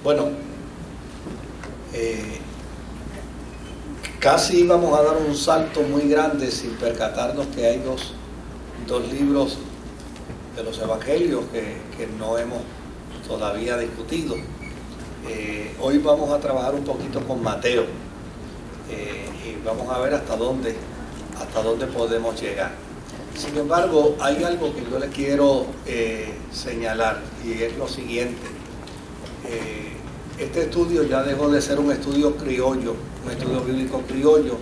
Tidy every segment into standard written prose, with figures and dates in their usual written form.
Bueno, casi íbamos a dar un salto muy grande sin percatarnos que hay dos libros de los evangelios que no hemos todavía discutido. Hoy vamos a trabajar un poquito con Mateo y vamos a ver hasta dónde podemos llegar. Sin embargo, hay algo que yo le quiero señalar, y es lo siguiente. Este estudio ya dejó de ser un estudio criollo, un estudio bíblico criollo.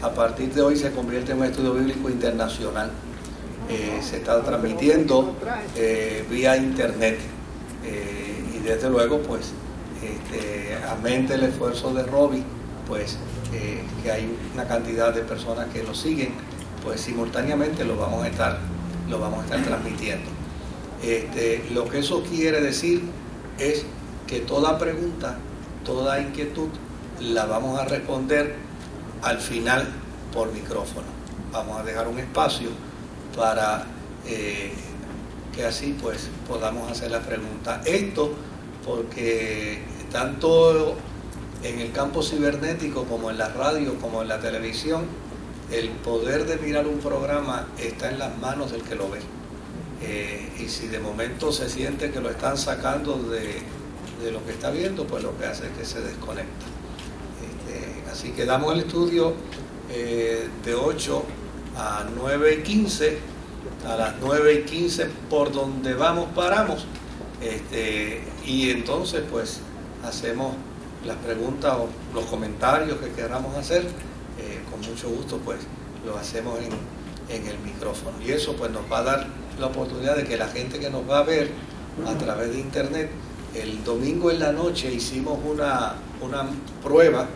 A partir de hoy se convierte en un estudio bíblico internacional. Se está transmitiendo vía internet, y desde luego, pues, amén del esfuerzo de Robbie, pues, que hay una cantidad de personas que lo siguen, pues simultáneamente lo vamos a estar transmitiendo. Lo que eso quiere decir es que toda pregunta, toda inquietud la vamos a responder al final por micrófono. Vamos a dejar un espacio para que así pues podamos hacer la pregunta. Esto porque tanto en el campo cibernético como en la radio como en la televisión, el poder de mirar un programa está en las manos del que lo ve. Y si de momento se siente que lo están sacando de lo que está viendo, pues lo que hace es que se desconecta. Así que damos el estudio de 8 a 9:15. A las 9:15 por donde paramos, y entonces pues hacemos las preguntas o los comentarios que queramos hacer. Con mucho gusto pues lo hacemos en el micrófono, y eso pues nos va a dar la oportunidad de que la gente que nos va a ver a través de internet, el domingo en la noche hicimos una prueba,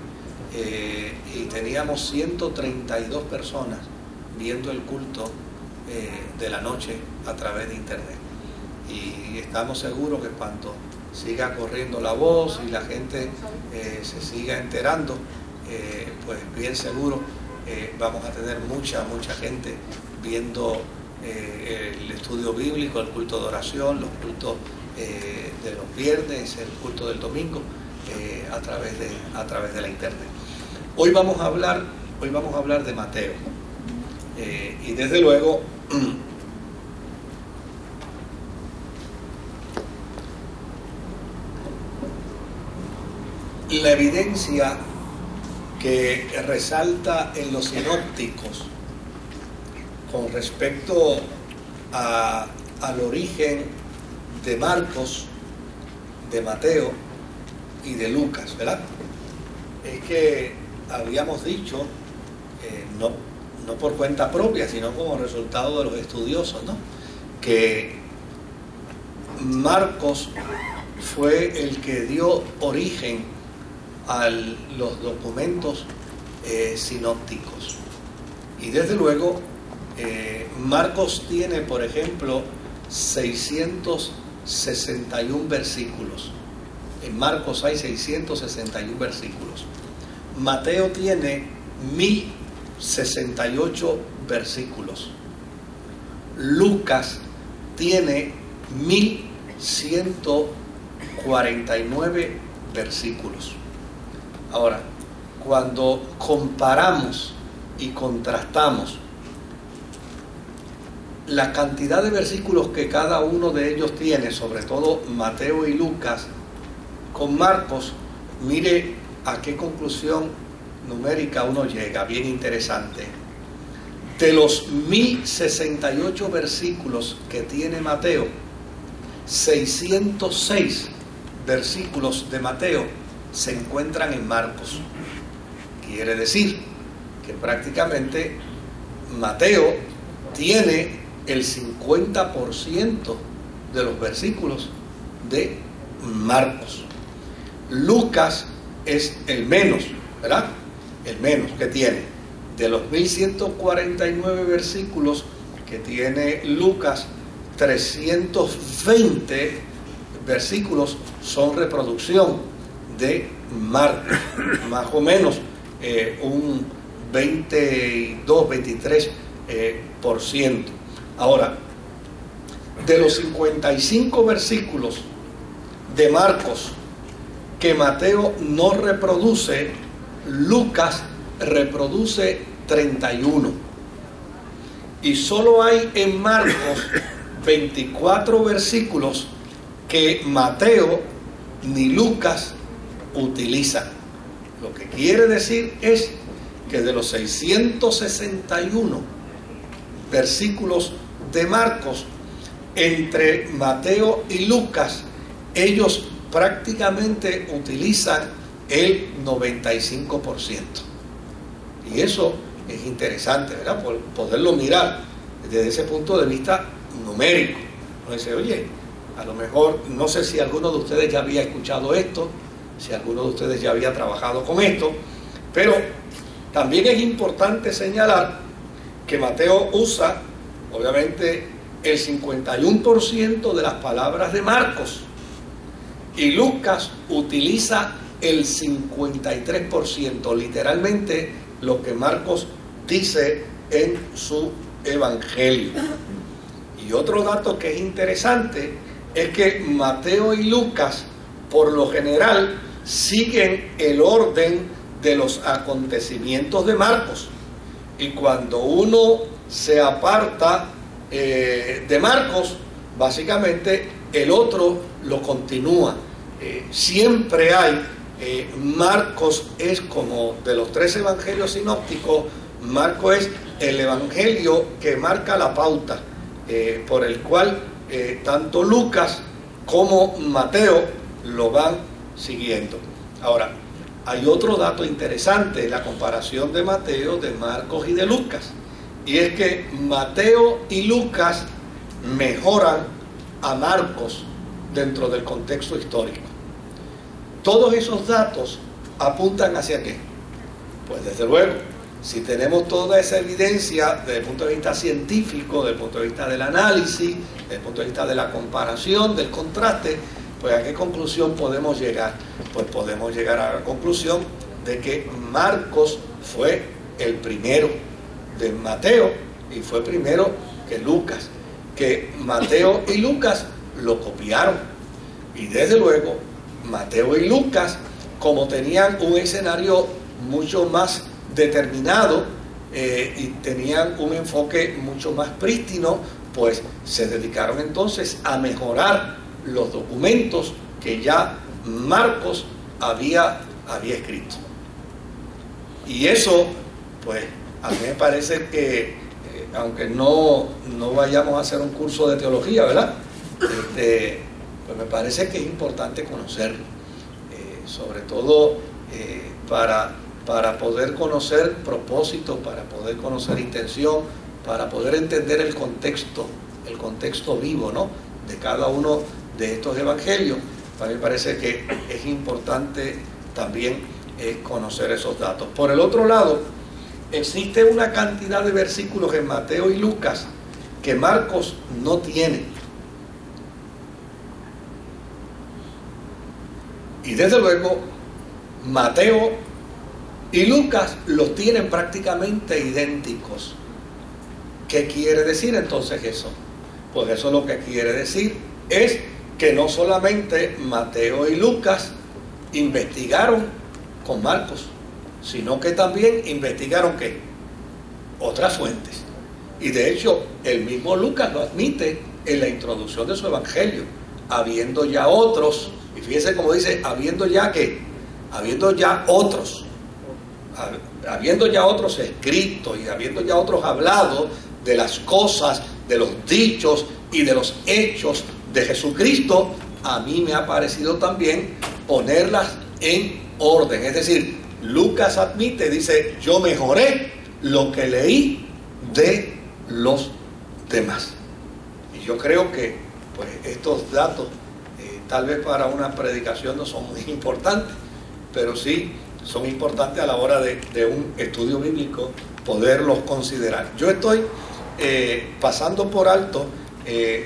y teníamos 132 personas viendo el culto de la noche a través de internet, y estamos seguros que cuando siga corriendo la voz y la gente se siga enterando, pues bien seguro vamos a tener mucha gente viendo el estudio bíblico, el culto de oración, los cultos de los viernes, el culto del domingo, a través de la internet. Hoy vamos a hablar de Mateo, y desde luego la evidencia que resalta en los sinópticos con respecto al origen de Marcos, de Mateo y de Lucas, ¿verdad? Es que habíamos dicho, no por cuenta propia, sino como resultado de los estudiosos, ¿no?, que Marcos fue el que dio origen a los documentos sinópticos. Y desde luego, Marcos tiene, por ejemplo, 661 versículos. En Marcos hay 661 versículos. Mateo tiene 1068 versículos. Lucas tiene 1149 versículos. Ahora, cuando comparamos y contrastamos la cantidad de versículos que cada uno de ellos tiene, sobre todo Mateo y Lucas, con Marcos, mire a qué conclusión numérica uno llega, bien interesante. De los 1068 versículos que tiene Mateo, 606 versículos de Mateo se encuentran en Marcos. Quiere decir que prácticamente Mateo tiene el 50% de los versículos de Marcos. Lucas es el menos, ¿verdad? El menos que tiene. De los 1149 versículos que tiene Lucas, 320 versículos son reproducción de Marcos, más o menos un 22-23%. Ahora, de los 55 versículos de Marcos, que Mateo no reproduce, Lucas reproduce 31. Y solo hay en Marcos 24 versículos que Mateo ni Lucas utilizan. Lo que quiere decir es que de los 661 versículos de Marcos, entre Mateo y Lucas, ellos prácticamente utilizan el 95%. Y eso es interesante, ¿verdad? Por poderlo mirar desde ese punto de vista numérico. Uno dice, oye, a lo mejor, no sé si alguno de ustedes ya había escuchado esto, si alguno de ustedes ya había trabajado con esto, pero también es importante señalar que Mateo usa, obviamente, el 51% de las palabras de Marcos y Lucas utiliza el 53%, literalmente lo que Marcos dice en su evangelio. Y otro dato que es interesante es que Mateo y Lucas, por lo general, siguen el orden de los acontecimientos de Marcos. Y cuando uno se aparta de Marcos, básicamente el otro lo continúa. Siempre hay, Marcos es como de los 3 evangelios sinópticos, Marcos es el evangelio que marca la pauta, por el cual tanto Lucas como Mateo lo van siguiendo. Ahora, hay otro dato interesante en la comparación de Mateo, de Marcos y de Lucas, y es que Mateo y Lucas mejoran a Marcos dentro del contexto histórico. Todos esos datos apuntan hacia qué. Pues desde luego, si tenemos toda esa evidencia desde el punto de vista científico, desde el punto de vista del análisis, desde el punto de vista de la comparación, del contraste, pues ¿a qué conclusión podemos llegar? Pues podemos llegar a la conclusión de que Marcos fue el primero de Mateo y fue primero que Lucas, que Mateo y Lucas lo copiaron. Y desde luego, Mateo y Lucas, como tenían un escenario mucho más determinado y tenían un enfoque mucho más prístino, pues se dedicaron entonces a mejorar los documentos que ya Marcos había escrito. Y eso, pues, a mí me parece que, aunque no vayamos a hacer un curso de teología, ¿verdad? Pues me parece que es importante conocerlo, sobre todo para poder conocer propósito, para poder conocer intención, para poder entender el contexto vivo, ¿no?, de cada uno de estos evangelios. Para mí me parece que es importante también conocer esos datos. Por el otro lado, existe una cantidad de versículos en Mateo y Lucas que Marcos no tiene. Y desde luego, Mateo y Lucas los tienen prácticamente idénticos. ¿Qué quiere decir entonces eso? Pues eso lo que quiere decir es que no solamente Mateo y Lucas investigaron con Marcos, sino que también investigaron ¿qué? Otras fuentes. Y de hecho, el mismo Lucas lo admite en la introducción de su evangelio, habiendo ya otros, y fíjense cómo dice, habiendo ya ¿qué? Habiendo ya otros escritos y habiendo ya otros hablado de las cosas, de los dichos y de los hechos de Jesucristo, a mí me ha parecido también ponerlas en orden. Es decir, Lucas admite, dice, yo mejoré lo que leí de los demás. Y yo creo que pues estos datos tal vez para una predicación no son muy importantes, pero sí son importantes a la hora de un estudio bíblico poderlos considerar. Yo estoy pasando por alto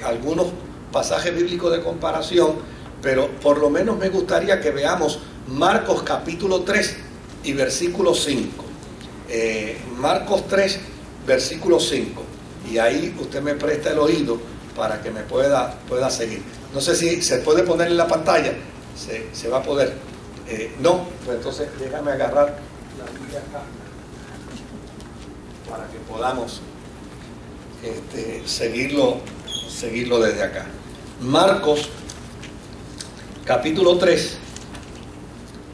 algunos pasajes bíblicos de comparación, pero por lo menos me gustaría que veamos Marcos capítulo 3 y versículo 5. Marcos 3, versículo 5. Y ahí usted me presta el oído para que me pueda seguir. No sé si se puede poner en la pantalla. Se va a poder. No, pues entonces déjame agarrar la Biblia acá para que podamos seguirlo desde acá. Marcos capítulo 3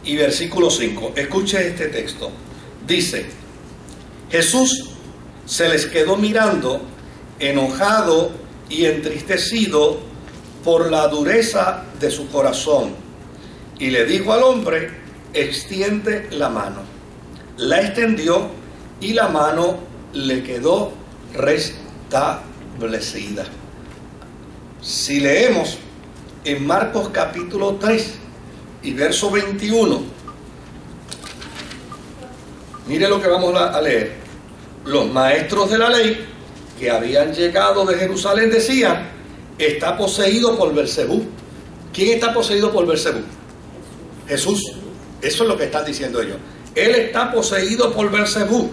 y versículo 5. Escuche este texto. Dice: Jesús se les quedó mirando, enojado y entristecido por la dureza de su corazón, y le dijo al hombre: extiende la mano. La extendió y la mano le quedó restablecida. Si leemos en Marcos capítulo 3 y verso 21, mire lo que vamos a leer. Los maestros de la ley que habían llegado de Jerusalén decían: está poseído por Beelzebú. ¿Quién está poseído por Beelzebú? Jesús. Eso es lo que están diciendo ellos. Él está poseído por Beelzebú.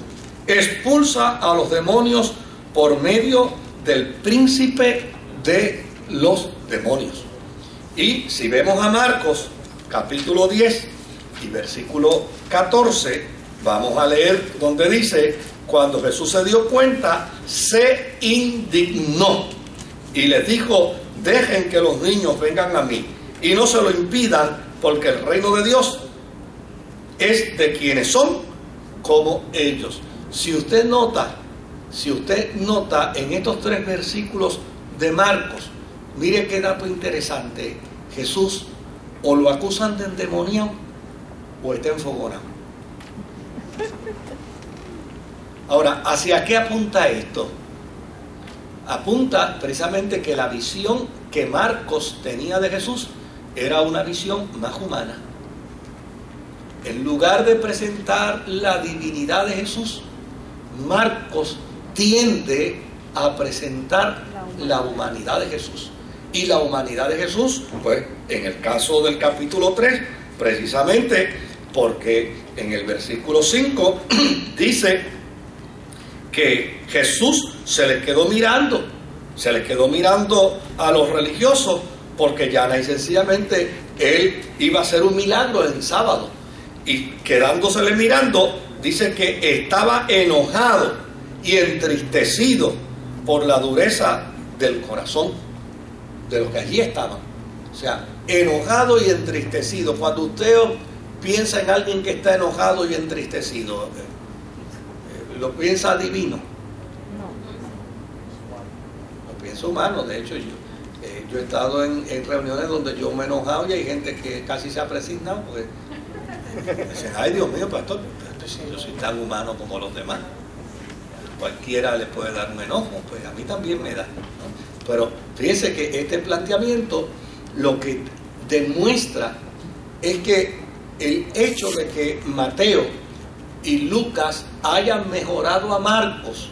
Expulsa a los demonios por medio del príncipe de los demonios. Y si vemos a Marcos capítulo 10 y versículo 14, vamos a leer donde dice: cuando Jesús se dio cuenta, se indignó y les dijo: dejen que los niños vengan a mí y no se lo impidan, porque el reino de Dios es de quienes son como ellos. Si usted nota en estos 3 versículos de Marcos, mire qué dato interesante. Jesús o lo acusan de endemoniado o está enfogonado. Ahora, ¿hacia qué apunta esto? Apunta precisamente que la visión que Marcos tenía de Jesús era una visión más humana. En lugar de presentar la divinidad de Jesús, Marcos tiende a presentar la humanidad de Jesús. Y la humanidad de Jesús, pues en el caso del capítulo 3, precisamente porque en el versículo 5 dice que Jesús se les quedó mirando a los religiosos, porque llana y sencillamente él iba a hacer un milagro en sábado, y quedándosele mirando, dice que estaba enojado y entristecido por la dureza del corazón de los que allí estaban. O sea, enojado y entristecido. Cuando usted piensa en alguien que está enojado y entristecido, ¿lo piensa divino? Lo piensa humano. De hecho, yo he estado en reuniones donde yo me he enojado y hay gente que casi se ha presignado porque dicen: ay, Dios mío, pastor, yo soy tan humano como los demás. Cualquiera le puede dar un enojo, pues a mí también me da, ¿no? Pero fíjense que este planteamiento lo que demuestra es que el hecho de que Mateo y Lucas hayan mejorado a Marcos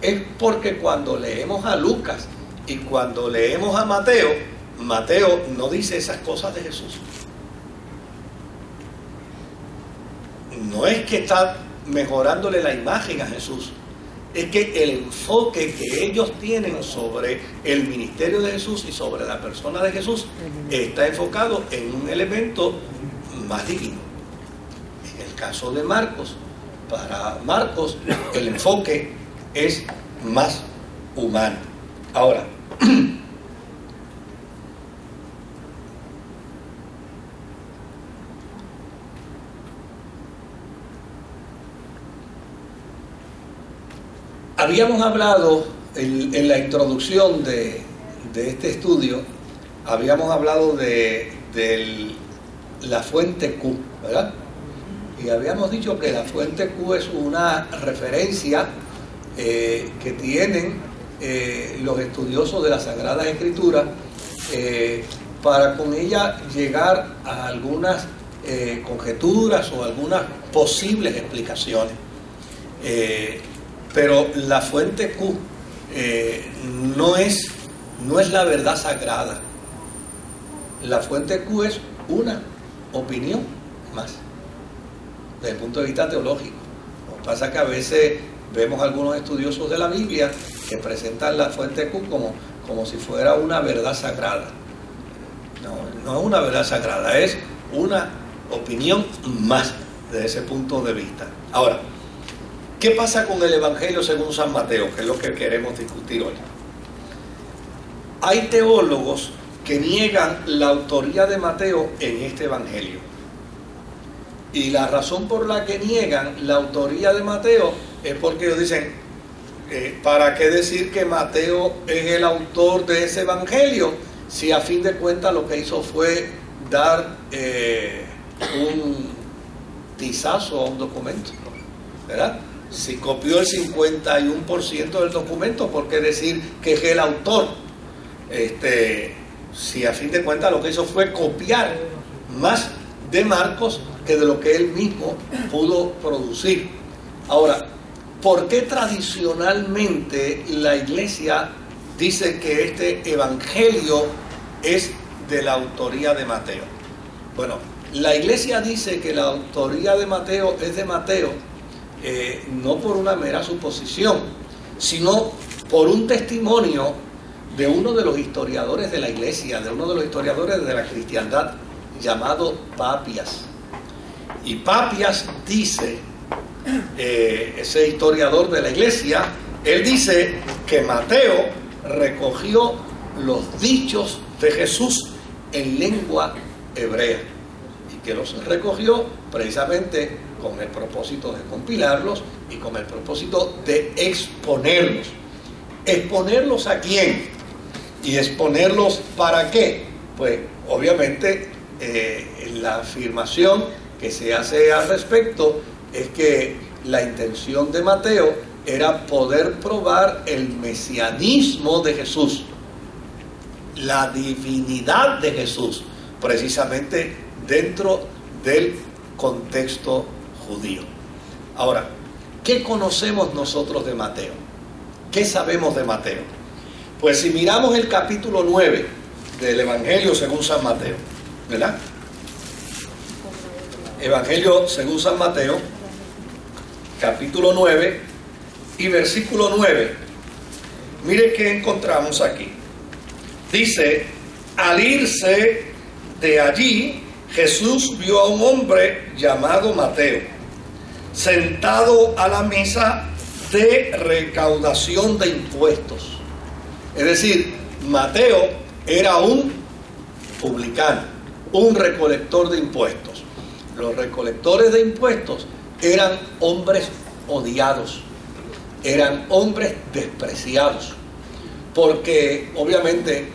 es porque cuando leemos a Lucas y cuando leemos a Mateo, Mateo no dice esas cosas de Jesús. No es que está mejorándole la imagen a Jesús, es que el enfoque que ellos tienen sobre el ministerio de Jesús y sobre la persona de Jesús está enfocado en un elemento más divino. En el caso de Marcos, para Marcos el enfoque es más humano. Ahora, habíamos hablado en la introducción de este estudio, habíamos hablado de la fuente Q, ¿verdad? Y habíamos dicho que la fuente Q es una referencia que tienen los estudiosos de las Sagradas Escrituras para con ella llegar a algunas conjeturas o algunas posibles explicaciones. Pero la fuente Q no es la verdad sagrada. La fuente Q es una opinión más, desde el punto de vista teológico. Lo que pasa es que a veces vemos algunos estudiosos de la Biblia que presentan la fuente Q como si fuera una verdad sagrada. No es una verdad sagrada, es una opinión más desde ese punto de vista. Ahora, ¿qué pasa con el Evangelio según San Mateo? Que es lo que queremos discutir hoy. Hay teólogos que niegan la autoría de Mateo en este Evangelio. Y la razón por la que niegan la autoría de Mateo es porque ellos dicen, ¿para qué decir que Mateo es el autor de ese Evangelio? Si a fin de cuentas lo que hizo fue dar un tizazo a un documento, ¿verdad? Si copió el 51% del documento, ¿por qué decir que es el autor? Si a fin de cuentas lo que hizo fue copiar más de Marcos que de lo que él mismo pudo producir. Ahora, ¿por qué tradicionalmente la Iglesia dice que este Evangelio es de la autoría de Mateo? Bueno, la Iglesia dice que la autoría de Mateo es de Mateo, no por una mera suposición, sino por un testimonio de uno de los historiadores de la Iglesia, de uno de los historiadores de la cristiandad, llamado Papias. Y Papias dice, ese historiador de la Iglesia, él dice que Mateo recogió los dichos de Jesús en lengua hebrea, y que los recogió precisamente con el propósito de compilarlos y con el propósito de exponerlos. ¿Exponerlos a quién? ¿Y exponerlos para qué? Pues obviamente la afirmación que se hace al respecto es que la intención de Mateo era poder probar el mesianismo de Jesús, la divinidad de Jesús, precisamente dentro del contexto judío. Ahora, ¿qué conocemos nosotros de Mateo? ¿Qué sabemos de Mateo? Pues si miramos el capítulo 9 del Evangelio según San Mateo, ¿verdad? Evangelio según San Mateo, capítulo 9 y versículo 9. Mire qué encontramos aquí. Dice, al irse de allí, Jesús vio a un hombre llamado Mateo, sentado a la mesa de recaudación de impuestos. Es decir, Mateo era un publicano, un recolector de impuestos. Los recolectores de impuestos eran hombres odiados, eran hombres despreciados, porque obviamente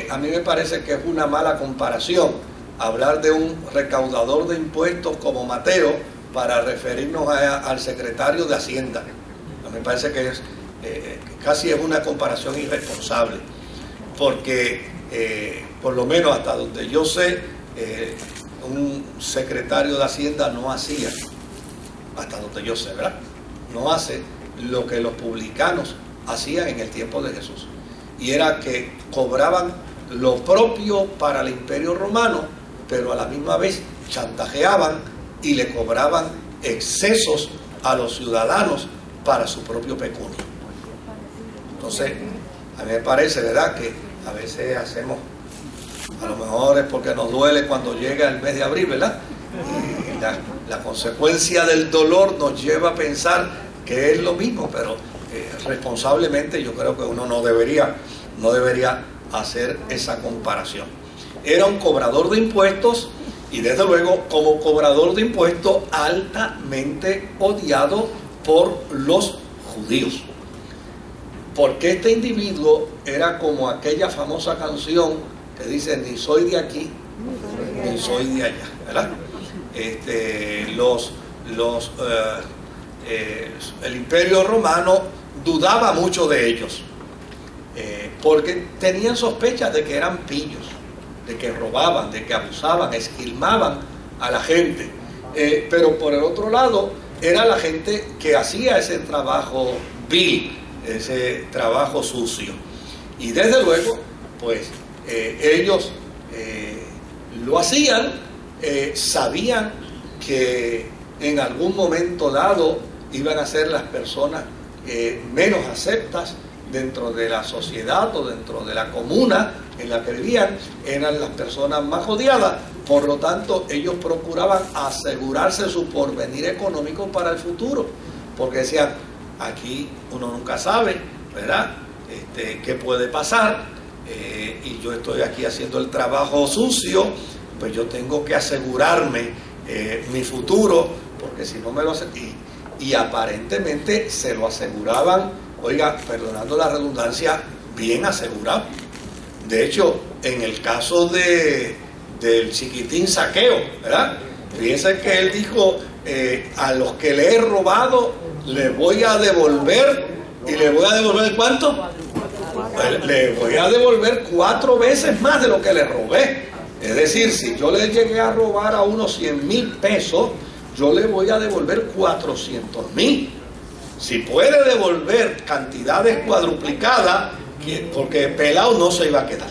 a mí me parece que es una mala comparación hablar de un recaudador de impuestos como Mateo para referirnos al secretario de Hacienda. A mí me parece que casi es una comparación irresponsable, porque por lo menos hasta donde yo sé, un secretario de Hacienda no hacía, hasta donde yo sé, ¿verdad? No hace lo que los publicanos hacían en el tiempo de Jesús, y era que cobraban lo propio para el Imperio Romano, pero a la misma vez chantajeaban y le cobraban excesos a los ciudadanos para su propio pecunio. Entonces, a mí me parece, ¿verdad?, que a veces hacemos, a lo mejor es porque nos duele cuando llega el mes de abril, ¿verdad? Y la consecuencia del dolor nos lleva a pensar que es lo mismo, pero responsablemente yo creo que uno no debería hacer esa comparación. Era un cobrador de impuestos, y desde luego como cobrador de impuestos altamente odiado por los judíos, porque este individuo era como aquella famosa canción que dice: ni soy de aquí ni soy de allá, ¿verdad? El Imperio Romano dudaba mucho de ellos, porque tenían sospechas de que eran pillos, de que robaban, de que abusaban, esquilmaban a la gente, pero por el otro lado era la gente que hacía ese trabajo vil, ese trabajo sucio, y desde luego pues ellos lo hacían, sabían que en algún momento dado iban a ser las personas menos aceptas, dentro de la sociedad o dentro de la comuna en la que vivían, eran las personas más odiadas. Por lo tanto, ellos procuraban asegurarse su porvenir económico para el futuro, porque decían, aquí uno nunca sabe, ¿verdad?, qué puede pasar, y yo estoy aquí haciendo el trabajo sucio, pues yo tengo que asegurarme mi futuro, porque si no me lo hacen, y aparentemente se lo aseguraban, oiga, perdonando la redundancia, bien asegurado. De hecho, en el caso del chiquitín Zaqueo, ¿verdad?, fíjense que él dijo, a los que le he robado les voy a devolver, y le voy a devolver ¿cuánto? Le voy a devolver 4 veces más de lo que le robé. Es decir, si yo le llegué a robar a unos 100,000 pesos, yo le voy a devolver 400,000. Si puede devolver cantidades cuadruplicadas, porque pelado no se iba a quedar,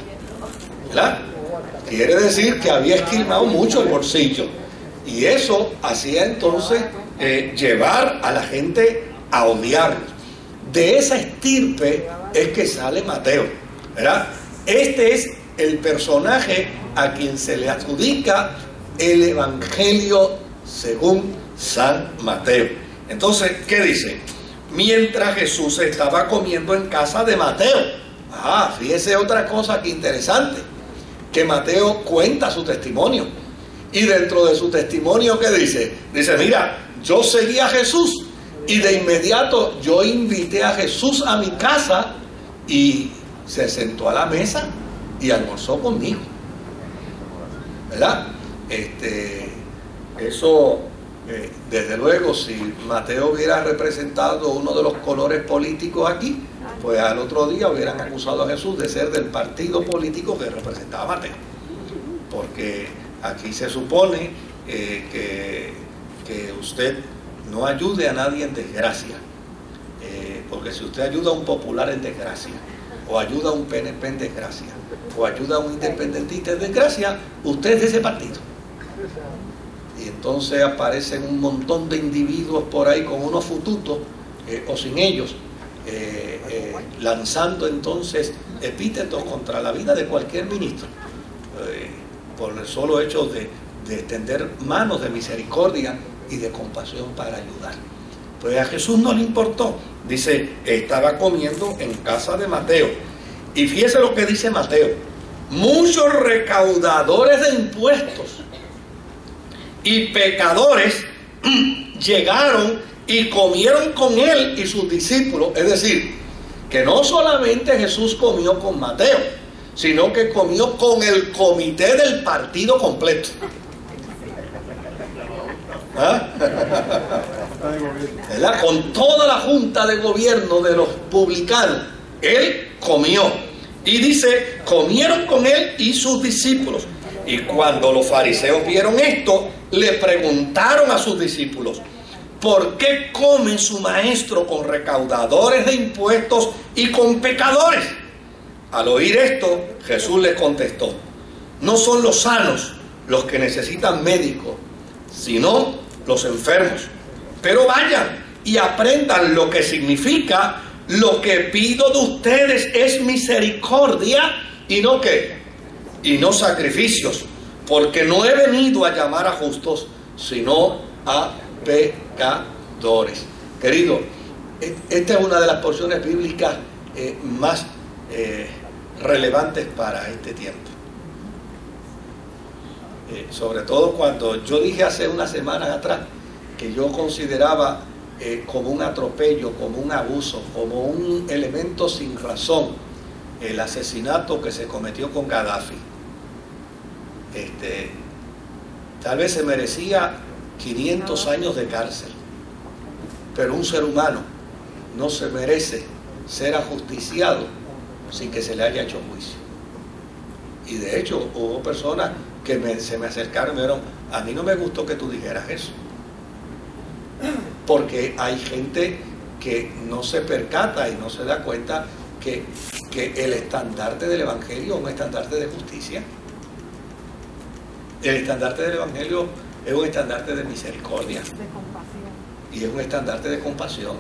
¿verdad? Quiere decir que había esquilmado mucho el bolsillo, y eso hacía entonces llevar a la gente a odiarlo. De esa estirpe es que sale Mateo, ¿verdad? Este es el personaje a quien se le adjudica el Evangelio según San Mateo. Entonces, ¿qué dice? Mientras Jesús estaba comiendo en casa de Mateo. Fíjese otra cosa que interesante, que Mateo cuenta su testimonio. Y dentro de su testimonio, ¿qué dice? Dice, mira, yo seguí a Jesús y de inmediato yo invité a Jesús a mi casa y se sentó a la mesa y almorzó conmigo, ¿verdad? Eso, desde luego, si Mateo hubiera representado uno de los colores políticos aquí, pues al otro día hubieran acusado a Jesús de ser del partido político que representaba a Mateo, porque aquí se supone que usted no ayude a nadie en desgracia, porque si usted ayuda a un popular en desgracia, o ayuda a un PNP en desgracia, o ayuda a un independentista en desgracia, usted es de ese partido. Y entonces aparecen un montón de individuos por ahí con unos fututos, o sin ellos, lanzando entonces epítetos contra la vida de cualquier ministro, por el solo hecho de extender manos de misericordia y de compasión para ayudar. Pues a Jesús no le importó. Dice, estaba comiendo en casa de Mateo. Y fíjese lo que dice Mateo: muchos recaudadores de impuestos y pecadores llegaron y comieron con él y sus discípulos. Es decir, que no solamente Jesús comió con Mateo, sino que comió con el comité del partido completo. ¿Verdad? Con toda la junta de gobierno de los publicanos, él comió. Y dice, comieron con él y sus discípulos. Y cuando los fariseos vieron esto, le preguntaron a sus discípulos, ¿por qué come su maestro con recaudadores de impuestos y con pecadores? Al oír esto, Jesús les contestó, no son los sanos los que necesitan médicos, sino los enfermos. Pero vayan y aprendan lo que significa: lo que pido de ustedes es misericordia y no ¿qué? Y no sacrificios, porque no he venido a llamar a justos, sino a pecadores. Querido, esta es una de las porciones bíblicas más relevantes para este tiempo. Sobre todo cuando yo dije hace unas semanas atrás que yo consideraba como un atropello, como un abuso, como un elemento sin razón el asesinato que se cometió con Gaddafi. Tal vez se merecía 500 años de cárcel, pero un ser humano no se merece ser ajusticiado sin que se le haya hecho juicio. Y de hecho hubo personas que se me acercaron y me dijeron, a mí no me gustó que tú dijeras eso, porque hay gente que no se percata y no se da cuenta que el estandarte del Evangelio es un estandarte de justicia. El estandarte del Evangelio es un estandarte de misericordia, de compasión, y es un estandarte de compasión.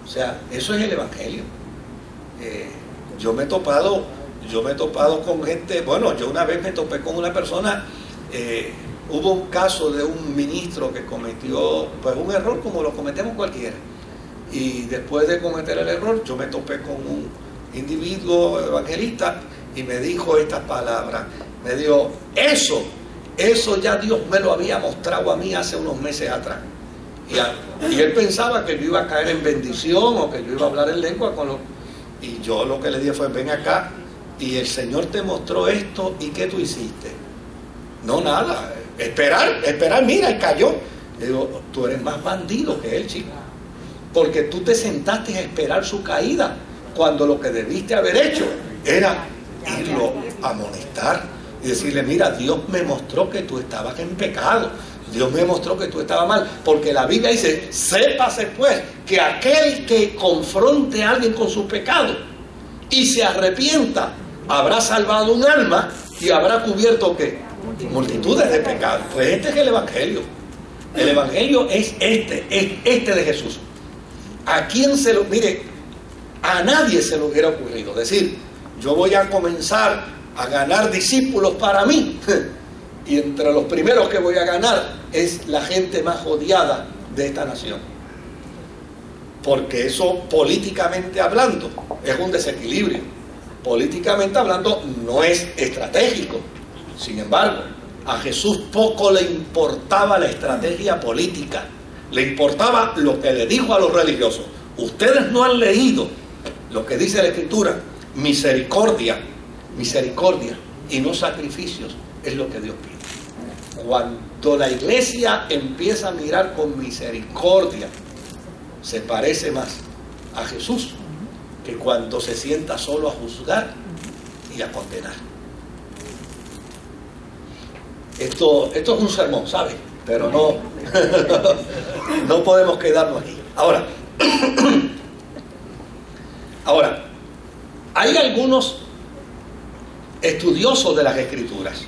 O sea, eso es el Evangelio. yo me he topado con gente. Bueno, yo una vez me topé con una persona, hubo un caso de un ministro que cometió pues un error como lo cometemos cualquiera, y después de cometer el error yo me topé con un individuo evangelista y me dijo estas palabras, me dijo: eso ya Dios me lo había mostrado a mí hace unos meses atrás. Y él pensaba que yo iba a caer en bendición o que yo iba a hablar en lengua y yo lo que le dije fue: ven acá, y el Señor te mostró esto, ¿y qué tú hiciste? No, nada, esperar, mira, y cayó. Le digo: tú eres más bandido que él, chico, porque tú te sentaste a esperar su caída, cuando lo que debiste haber hecho era irlo a amonestar y decirle: mira, Dios me mostró que tú estabas en pecado, Dios me mostró que tú estabas mal, porque la Biblia dice: sépase pues que aquel que confronte a alguien con su pecado y se arrepienta, habrá salvado un alma y habrá cubierto ¿qué? Multitudes de pecados. Pues este es el Evangelio. El Evangelio es este de Jesús. ¿A quién se lo...? Mire, a nadie se le hubiera ocurrido decir: yo voy a comenzar a ganar discípulos para mí, y entre los primeros que voy a ganar es la gente más odiada de esta nación, porque eso, políticamente hablando, es un desequilibrio. Políticamente hablando no es estratégico. Sin embargo, a Jesús poco le importaba la estrategia política, le importaba lo que le dijo a los religiosos: ustedes no han leído lo que dice la Escritura, misericordia y no sacrificios es lo que Dios pide. Cuando la iglesia empieza a mirar con misericordia, se parece más a Jesús que cuando se sienta solo a juzgar y a condenar. Esto es un sermón, ¿sabe? Pero no podemos quedarnos aquí. Ahora, hay algunos estudiosos de las Escrituras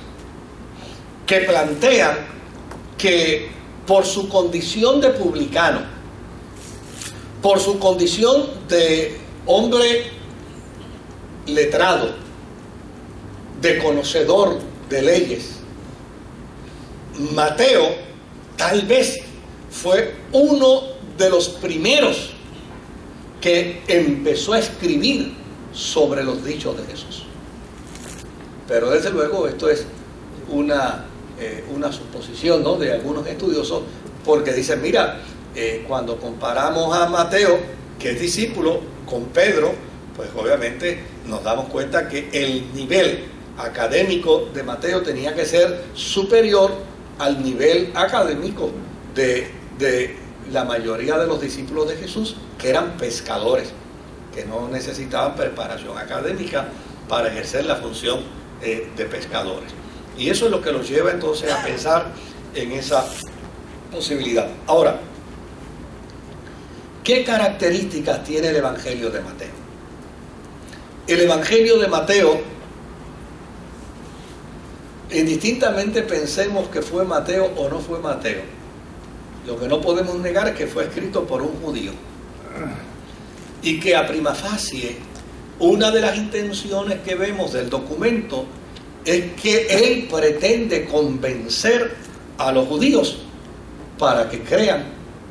que plantean que por su condición de publicano, por su condición de hombre letrado, de conocedor de leyes, Mateo tal vez fue uno de los primeros que empezó a escribir sobre los dichos de Jesús. Pero desde luego esto es una suposición, ¿no?, de algunos estudiosos, porque dicen: mira, cuando comparamos a Mateo, que es discípulo, con Pedro, pues obviamente nos damos cuenta que el nivel académico de Mateo tenía que ser superior al nivel académico de la mayoría de los discípulos de Jesús, que eran pescadores, que no necesitaban preparación académica para ejercer la función de pescadores. Y eso es lo que los lleva entonces a pensar en esa posibilidad. Ahora, ¿qué características tiene el Evangelio de Mateo? El Evangelio de Mateo, indistintamente pensemos que fue Mateo o no fue Mateo, lo que no podemos negar es que fue escrito por un judío, y que a prima facie una de las intenciones que vemos del documento es que él pretende convencer a los judíos para que crean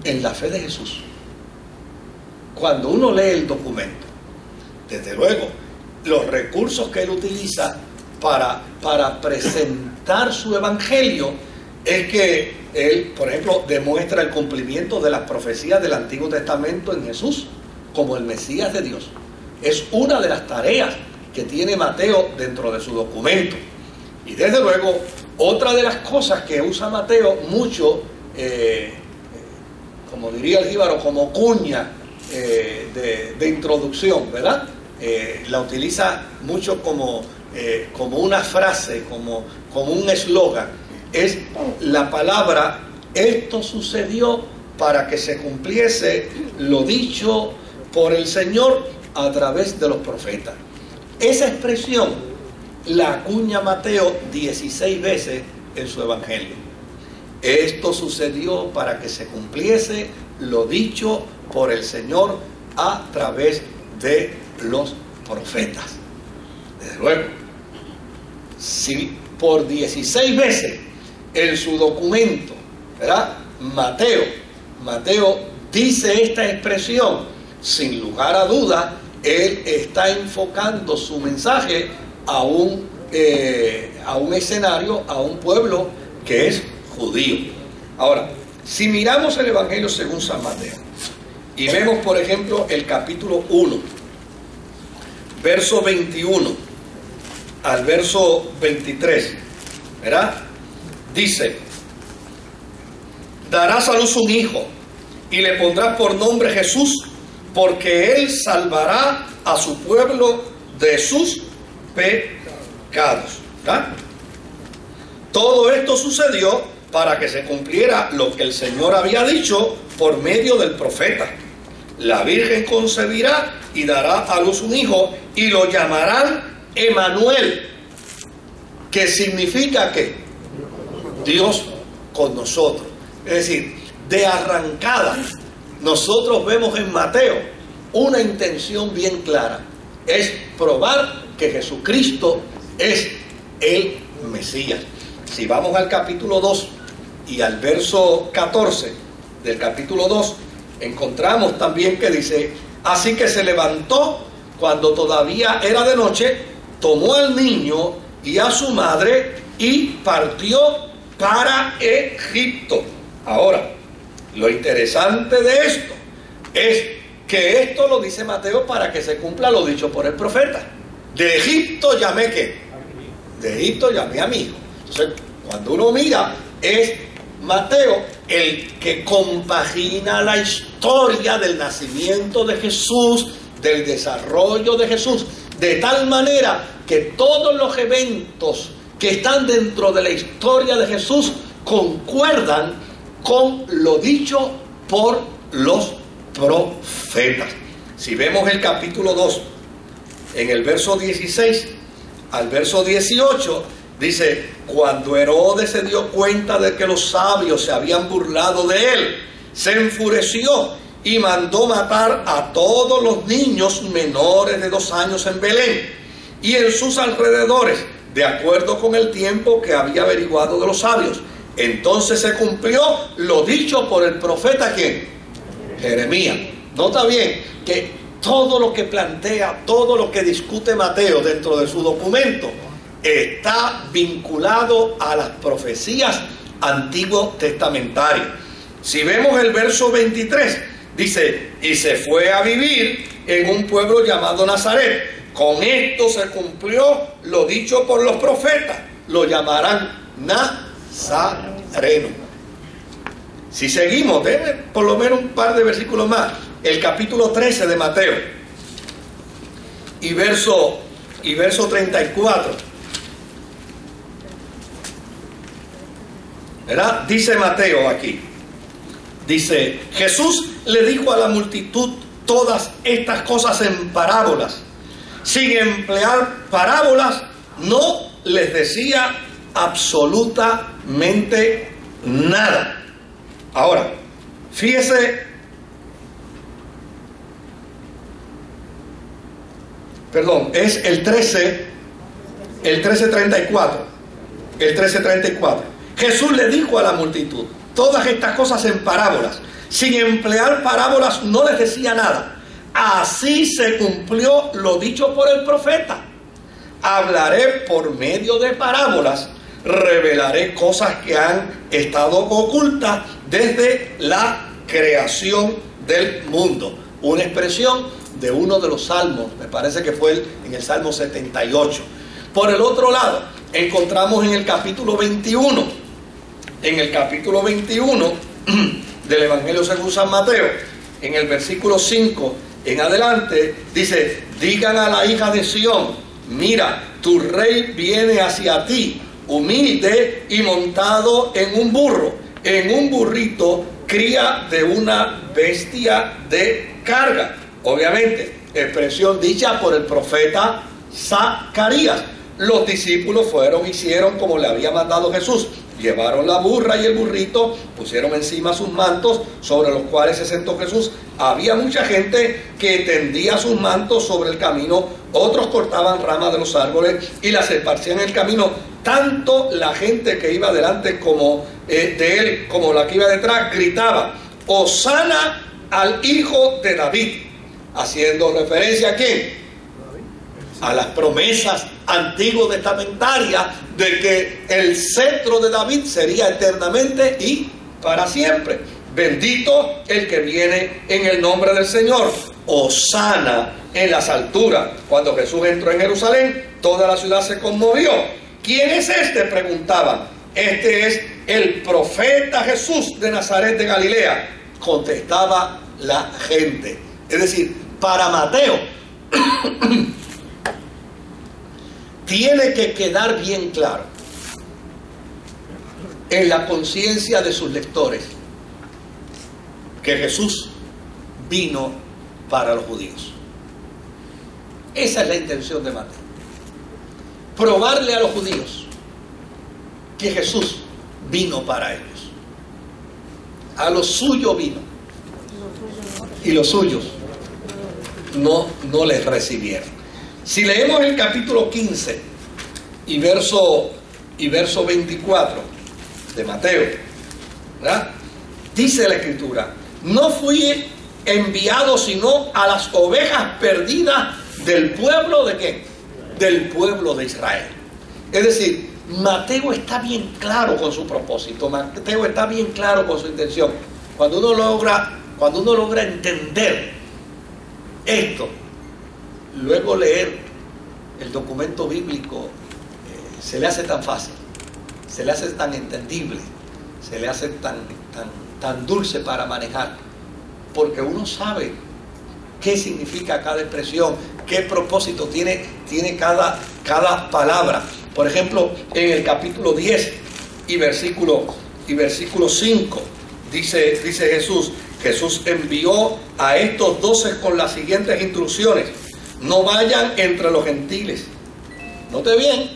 en la fe de Jesús. Cuando uno lee el documento, desde luego, los recursos que él utiliza para presentar su evangelio es que él, por ejemplo, demuestra el cumplimiento de las profecías del Antiguo Testamento en Jesús como el Mesías de Dios. Es una de las tareas que tiene Mateo dentro de su documento. Y desde luego, otra de las cosas que usa Mateo mucho, como diría el jíbaro, como cuña de introducción, ¿verdad? La utiliza mucho como una frase, como un eslogan. Es la palabra: esto sucedió para que se cumpliese lo dicho por el Señor a través de los profetas. Esa expresión la acuña Mateo 16 veces en su evangelio. Esto sucedió para que se cumpliese lo dicho por el Señor a través de los profetas. Desde luego, si por 16 veces en su documento, ¿verdad?, Mateo dice esta expresión, sin lugar a duda, él está enfocando su mensaje a un escenario, a un pueblo que es judío. Ahora, si miramos el Evangelio según San Mateo y vemos, por ejemplo, el capítulo 1, verso 21 al verso 23, ¿verdad? Dice: darás a luz un hijo y le pondrás por nombre Jesús, porque él salvará a su pueblo de sus pecados. ¿Verdad? Todo esto sucedió para que se cumpliera lo que el Señor había dicho por medio del profeta: la Virgen concebirá y dará a luz un hijo y lo llamarán Emanuel, que significa que Dios con nosotros. Es decir, de arrancada nosotros vemos en Mateo una intención bien clara: es probar que Jesucristo es el Mesías. Si vamos al capítulo 2 y al verso 14 del capítulo 2, encontramos también que dice: así que se levantó cuando todavía era de noche, tomó al niño y a su madre y partió para Egipto. Ahora, lo interesante de esto es que esto lo dice Mateo para que se cumpla lo dicho por el profeta: de Egipto llamé ¿qué? De Egipto llamé a mi hijo. Entonces, cuando uno mira, es Mateo el que compagina la historia del nacimiento de Jesús, del desarrollo de Jesús, de tal manera que todos los eventos que están dentro de la historia de Jesús concuerdan con lo dicho por los profetas. Si vemos el capítulo 2, en el verso 16 al verso 18, dice: cuando Herodes se dio cuenta de que los sabios se habían burlado de él, se enfureció y mandó matar a todos los niños menores de 2 años en Belén y en sus alrededores, de acuerdo con el tiempo que había averiguado de los sabios. Entonces se cumplió lo dicho por el profeta, ¿quién? Jeremías. Nota bien que todo lo que plantea, todo lo que discute Mateo dentro de su documento está vinculado a las profecías antiguo testamentarias. Si vemos el verso 23, dice: y se fue a vivir en un pueblo llamado Nazaret. Con esto se cumplió lo dicho por los profetas: lo llamarán Nazareno. Si seguimos, denme por lo menos un par de versículos más. El capítulo 13 de Mateo y verso 34. ¿Verdad? Dice Mateo aquí. Dice: Jesús le dijo a la multitud todas estas cosas en parábolas. Sin emplear parábolas, no les decía absolutamente nada. Ahora, fíjese, perdón, es el 13:34. El 13:34. Jesús le dijo a la multitud todas estas cosas en parábolas. Sin emplear parábolas no les decía nada. Así se cumplió lo dicho por el profeta: hablaré por medio de parábolas, revelaré cosas que han estado ocultas desde la creación del mundo. Una expresión de uno de los salmos, me parece que fue en el Salmo 78. Por el otro lado, encontramos en el capítulo 21, del Evangelio según San Mateo, en el versículo 5 en adelante, dice: digan a la hija de Sión, mira, tu rey viene hacia ti, humilde y montado en un burro, en un burrito, cría de una bestia de carga. Obviamente, expresión dicha por el profeta Zacarías. los discípulos fueron, hicieron como le había mandado Jesús. Llevaron la burra y el burrito, pusieron encima sus mantos sobre los cuales se sentó Jesús. Había mucha gente que tendía sus mantos sobre el camino, otros cortaban ramas de los árboles y las esparcían en el camino. Tanto la gente que iba delante como de él, como la que iba detrás, gritaba: Hosana al hijo de David, haciendo referencia ¿a quién? A las promesas antiguo testamentaria de que el cetro de David sería eternamente y para siempre. Bendito el que viene en el nombre del Señor. Hosana en las alturas. Cuando Jesús entró en Jerusalén, toda la ciudad se conmovió. ¿Quién es este?, preguntaban. Este es el profeta Jesús de Nazaret de Galilea, contestaba la gente. Es decir, para Mateo tiene que quedar bien claro en la conciencia de sus lectores que Jesús vino para los judíos. Esa es la intención de Mateo. Probarle a los judíos que Jesús vino para ellos. A los suyos vino y los suyos no les recibieron. Si leemos el capítulo 15 y verso 24 de Mateo, ¿verdad? Dice la Escritura: no fui enviado sino a las ovejas perdidas del pueblo ¿de qué? Del pueblo de Israel. Es decir, Mateo está bien claro con su propósito, Mateo está bien claro con su intención. Cuando uno logra entender esto, luego leer el documento bíblico se le hace tan fácil, se le hace tan entendible, se le hace tan dulce para manejar, porque uno sabe qué significa cada expresión, qué propósito tiene cada palabra. Por ejemplo, en el capítulo 10 y versículo 5 dice Jesús envió a estos 12 con las siguientes instrucciones: no vayan entre los gentiles. Note bien,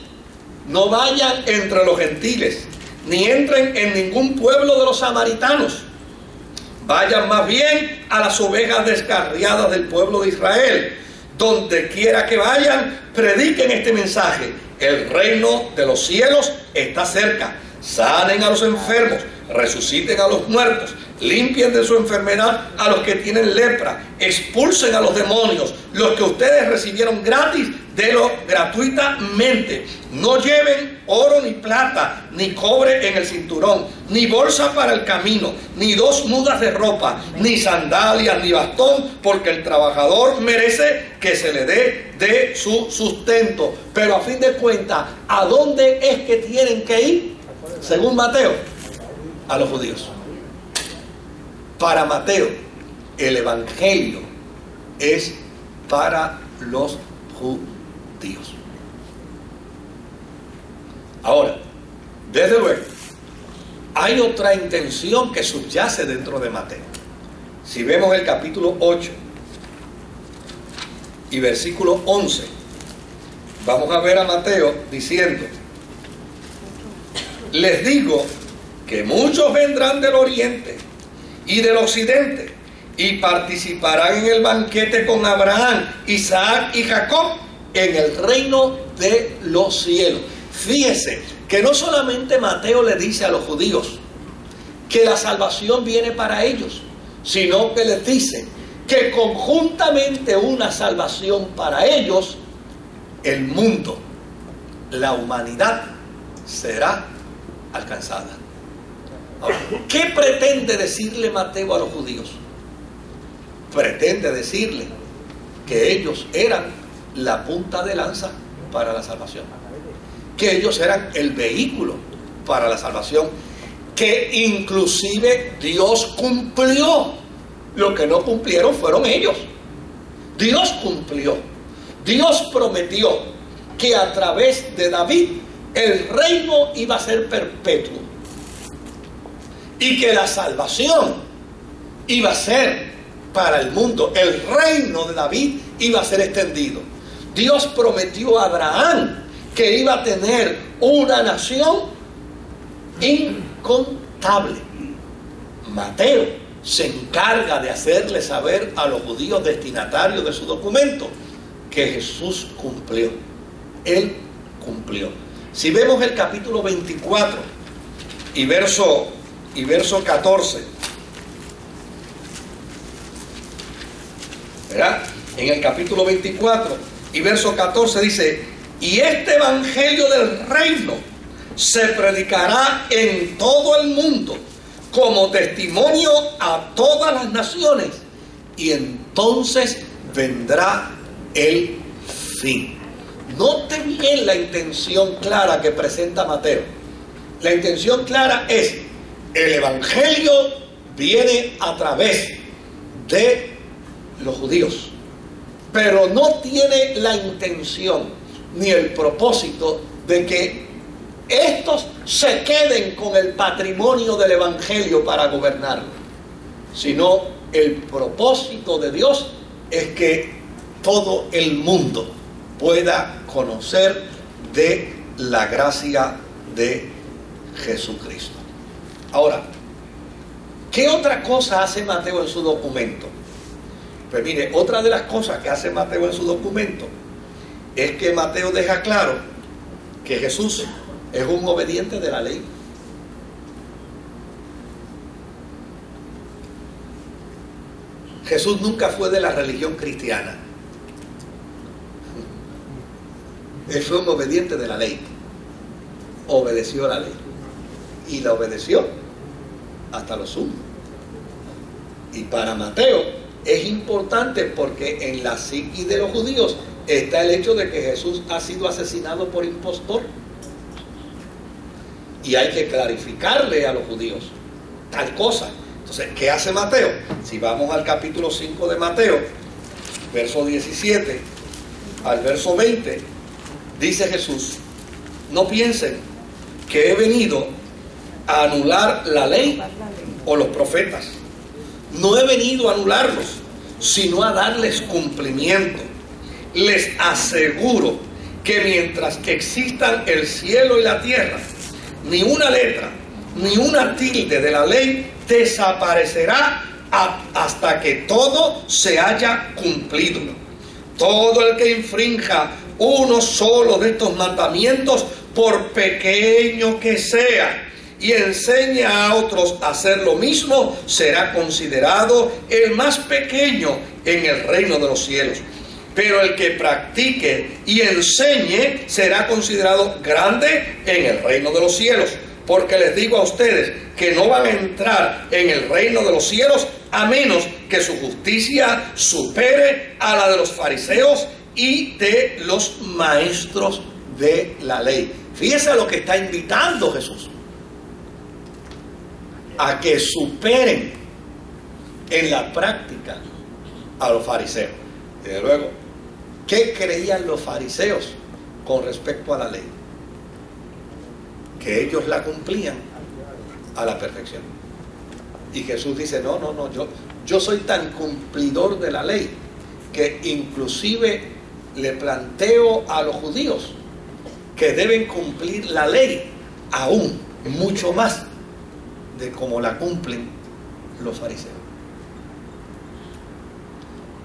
no vayan entre los gentiles, ni entren en ningún pueblo de los samaritanos. Vayan más bien a las ovejas descarriadas del pueblo de Israel. Donde quiera que vayan, prediquen este mensaje: el reino de los cielos está cerca. Sanen a los enfermos, resuciten a los muertos, limpien de su enfermedad a los que tienen lepra, expulsen a los demonios. Los que ustedes recibieron gratis, denlo gratuitamente. No lleven oro ni plata, ni cobre en el cinturón, ni bolsa para el camino, ni 2 mudas de ropa, ni sandalias, ni bastón, porque el trabajador merece que se le dé de su sustento. Pero a fin de cuentas, ¿a dónde es que tienen que ir? Según Mateo, a los judíos. Para Mateo, el evangelio es para los judíos. Ahora, desde luego, hay otra intención que subyace dentro de Mateo. Si vemos el capítulo 8 y versículo 11, vamos a ver a Mateo diciendo: les digo que muchos vendrán del oriente y del occidente y participarán en el banquete con Abraham, Isaac y Jacob en el reino de los cielos. Fíjese que no solamente Mateo le dice a los judíos que la salvación viene para ellos, sino que les dice que conjuntamente una salvación para ellos, el mundo, la humanidad será alcanzada. Ahora, ¿qué pretende decirle Mateo a los judíos? Pretende decirle que ellos eran la punta de lanza para la salvación, que ellos eran el vehículo para la salvación, que inclusive Dios cumplió. Lo que no cumplieron fueron ellos. Dios cumplió. Dios prometió que a través de David el reino iba a ser perpetuo y que la salvación iba a ser para el mundo. El reino de David iba a ser extendido. Dios prometió a Abraham que iba a tener una nación incontable. Mateo se encarga de hacerle saber a los judíos destinatarios de su documento que Jesús cumplió. Él cumplió. Si vemos el capítulo 24 y verso 14, ¿verdad? En el capítulo 24 y verso 14 dice: y este evangelio del reino se predicará en todo el mundo como testimonio a todas las naciones, y entonces vendrá el fin. Note bien la intención clara que presenta Mateo. La intención clara es: el evangelio viene a través de los judíos, pero no tiene la intención ni el propósito de que estos se queden con el patrimonio del evangelio para gobernarlo, sino el propósito de Dios es que todo el mundo pueda conocer de la gracia de Jesucristo. Ahora, ¿qué otra cosa hace Mateo en su documento? Pues mire, otra de las cosas que hace Mateo en su documento es que Mateo deja claro que Jesús es un obediente de la ley. Jesús nunca fue de la religión cristiana. Él fue un obediente de la ley. Obedeció la ley. Y la obedeció hasta lo sumo. Y para Mateo es importante porque en la psique de los judíos está el hecho de que Jesús ha sido asesinado por impostor. Y hay que clarificarle a los judíos tal cosa. Entonces, ¿qué hace Mateo? Si vamos al capítulo 5 de Mateo, verso 17 al verso 20, dice Jesús: no piensen que he venido a anular la ley o los profetas. No he venido a anularlos, sino a darles cumplimiento. Les aseguro que mientras existan el cielo y la tierra, ni una letra, ni una tilde de la ley desaparecerá hasta que todo se haya cumplido. Todo el que infrinja uno solo de estos mandamientos, por pequeño que sea, y enseña a otros a hacer lo mismo, será considerado el más pequeño en el reino de los cielos. Pero el que practique y enseñe será considerado grande en el reino de los cielos. Porque les digo a ustedes que no van a entrar en el reino de los cielos a menos que su justicia supere a la de los fariseos y de los maestros de la ley. Fíjese a lo que está invitando Jesús: a que superen en la práctica a los fariseos. Desde luego, ¿qué creían los fariseos con respecto a la ley? Que ellos la cumplían a la perfección. Y Jesús dice: no, yo soy tan cumplidor de la ley que inclusive le planteo a los judíos que deben cumplir la ley aún mucho más de como la cumplen los fariseos.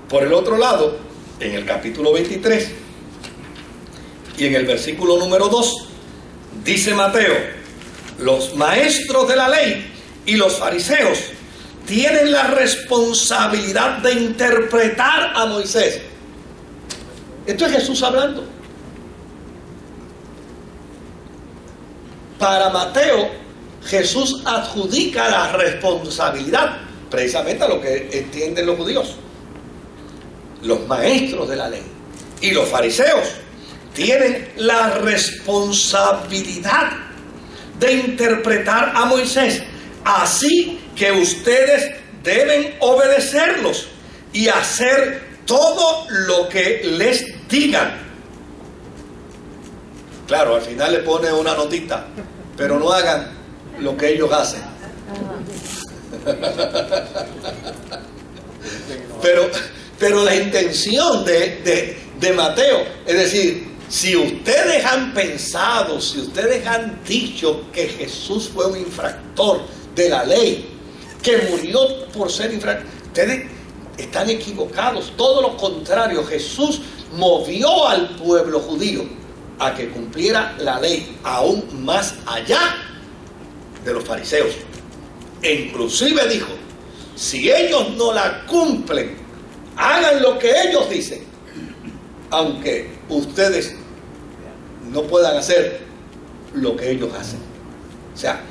Por el otro lado, en el capítulo 23 y en el versículo número 2, dice Mateo: los maestros de la ley y los fariseos tienen la responsabilidad de interpretar a Moisés. Esto es Jesús hablando. Para Mateo, Jesús adjudica la responsabilidad precisamente a lo que entienden los judíos. Los maestros de la ley y los fariseos tienen la responsabilidad de interpretar a Moisés, así que ustedes deben obedecerlos y hacer todo lo que les digan. Claro, al final le pone una notita: pero no hagan lo que ellos hacen. Pero la intención de Mateo es decir: si ustedes han pensado, si ustedes han dicho que Jesús fue un infractor de la ley, que murió por ser infractor, ustedes están equivocados. Todo lo contrario, Jesús movió al pueblo judío a que cumpliera la ley aún más allá de los fariseos. E inclusive dijo, si ellos no la cumplen, hagan lo que ellos dicen, aunque ustedes no puedan hacer lo que ellos hacen. O sea,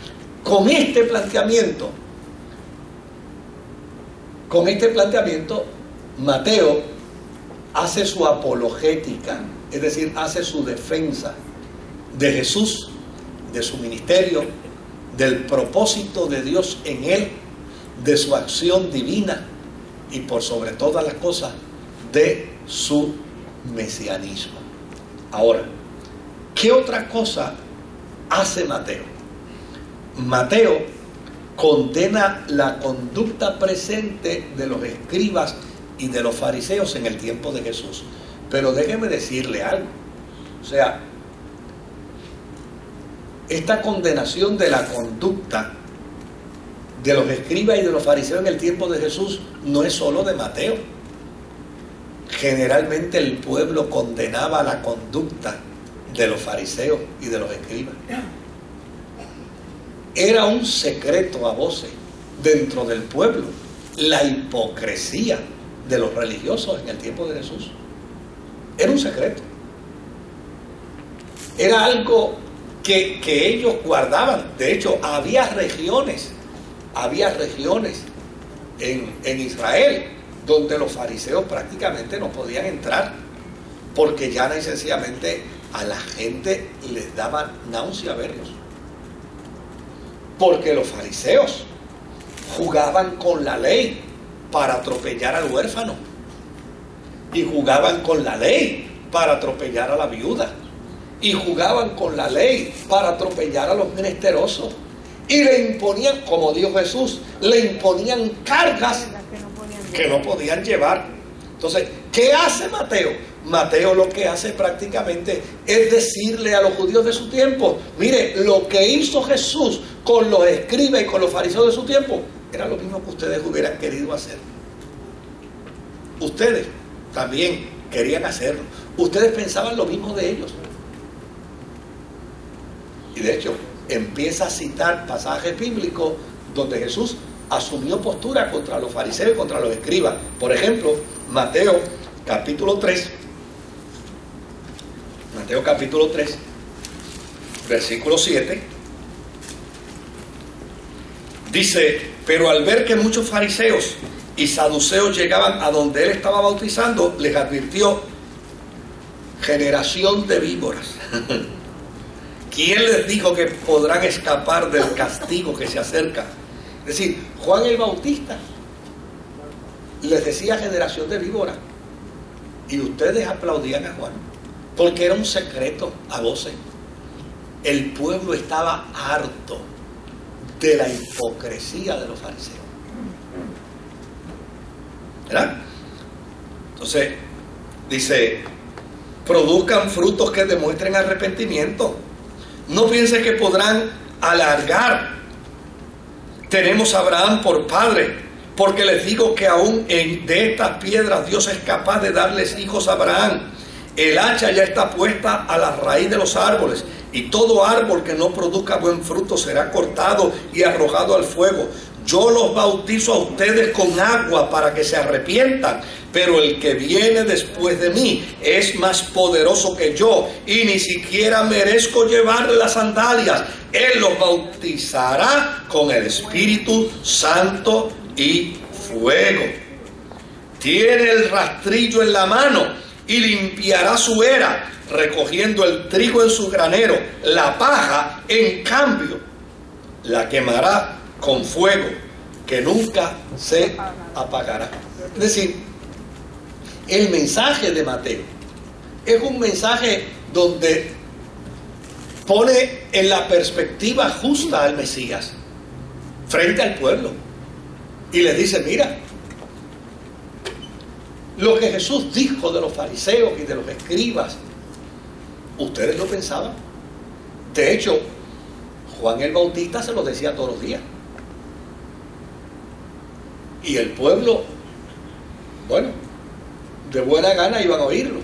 con este planteamiento, Mateo hace su apologética, es decir, hace su defensa de Jesús, de su ministerio, del propósito de Dios en él, de su acción divina y por sobre todas las cosas de su mesianismo. Ahora, ¿qué otra cosa hace Mateo? Mateo condena la conducta presente de los escribas y de los fariseos en el tiempo de Jesús. Pero déjeme decirle algo. O sea, esta condenación de la conducta de los escribas y de los fariseos en el tiempo de Jesús no es solo de Mateo. Generalmente el pueblo condenaba la conducta de los fariseos y de los escribas. Era un secreto a voces dentro del pueblo la hipocresía de los religiosos en el tiempo de Jesús. Era un secreto. Era algo que ellos guardaban. De hecho, había regiones en Israel donde los fariseos prácticamente no podían entrar, porque ya y sencillamente a la gente les daba náusea verlos. Porque los fariseos jugaban con la ley para atropellar al huérfano, y jugaban con la ley para atropellar a la viuda, y jugaban con la ley para atropellar a los menesterosos, y le imponían, como dijo Jesús, le imponían cargas que no podían llevar. Entonces, ¿qué hace Mateo? Mateo lo que hace prácticamente es decirle a los judíos de su tiempo: mire, lo que hizo Jesús con los escribas y con los fariseos de su tiempo era lo mismo que ustedes hubieran querido hacer. Ustedes también querían hacerlo. Ustedes pensaban lo mismo de ellos. Y de hecho, empieza a citar pasajes bíblicos donde Jesús asumió postura contra los fariseos y contra los escribas. Por ejemplo, Mateo capítulo 3, versículo 7, dice: pero al ver que muchos fariseos y saduceos llegaban a donde él estaba bautizando, les advirtió: generación de víboras, ¿quién les dijo que podrán escapar del castigo que se acerca? Es decir, Juan el Bautista les decía generación de víboras, y ustedes aplaudían a Juan, porque era un secreto a voces. El pueblo estaba harto de la hipocresía de los fariseos, ¿verdad? Entonces dice: produzcan frutos que demuestren arrepentimiento. No piensen que podrán alargar. Tenemos a Abraham por padre, porque les digo que aún de estas piedras Dios es capaz de darles hijos a Abraham. El hacha ya está puesta a la raíz de los árboles, y todo árbol que no produzca buen fruto será cortado y arrojado al fuego. Yo los bautizo a ustedes con agua para que se arrepientan, pero el que viene después de mí es más poderoso que yo, y ni siquiera merezco llevarle las sandalias. Él los bautizará con el Espíritu Santo y fuego. Tiene el rastrillo en la mano y limpiará su era, recogiendo el trigo en su granero. La paja, en cambio, la quemará con fuego, que nunca se apagará. Es decir, el mensaje de Mateo es un mensaje donde pone en la perspectiva justa al Mesías frente al pueblo, y le dice: mira, lo que Jesús dijo de los fariseos y de los escribas Ustedes lo pensaban. De hecho, Juan el Bautista se lo decía todos los días. Y el pueblo, bueno, de buena gana iban a oírlo.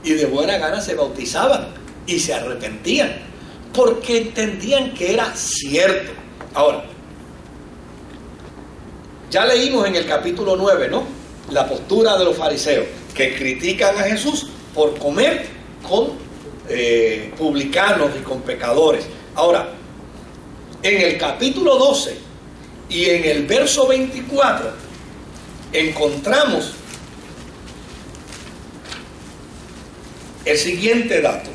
Y de buena gana se bautizaban y se arrepentían, porque entendían que era cierto. Ahora, ya leímos en el capítulo 9, ¿no?, la postura de los fariseos, que critican a Jesús por comer con publicanos y con pecadores. Ahora, en el capítulo 12 y en el verso 24 encontramos el siguiente dato.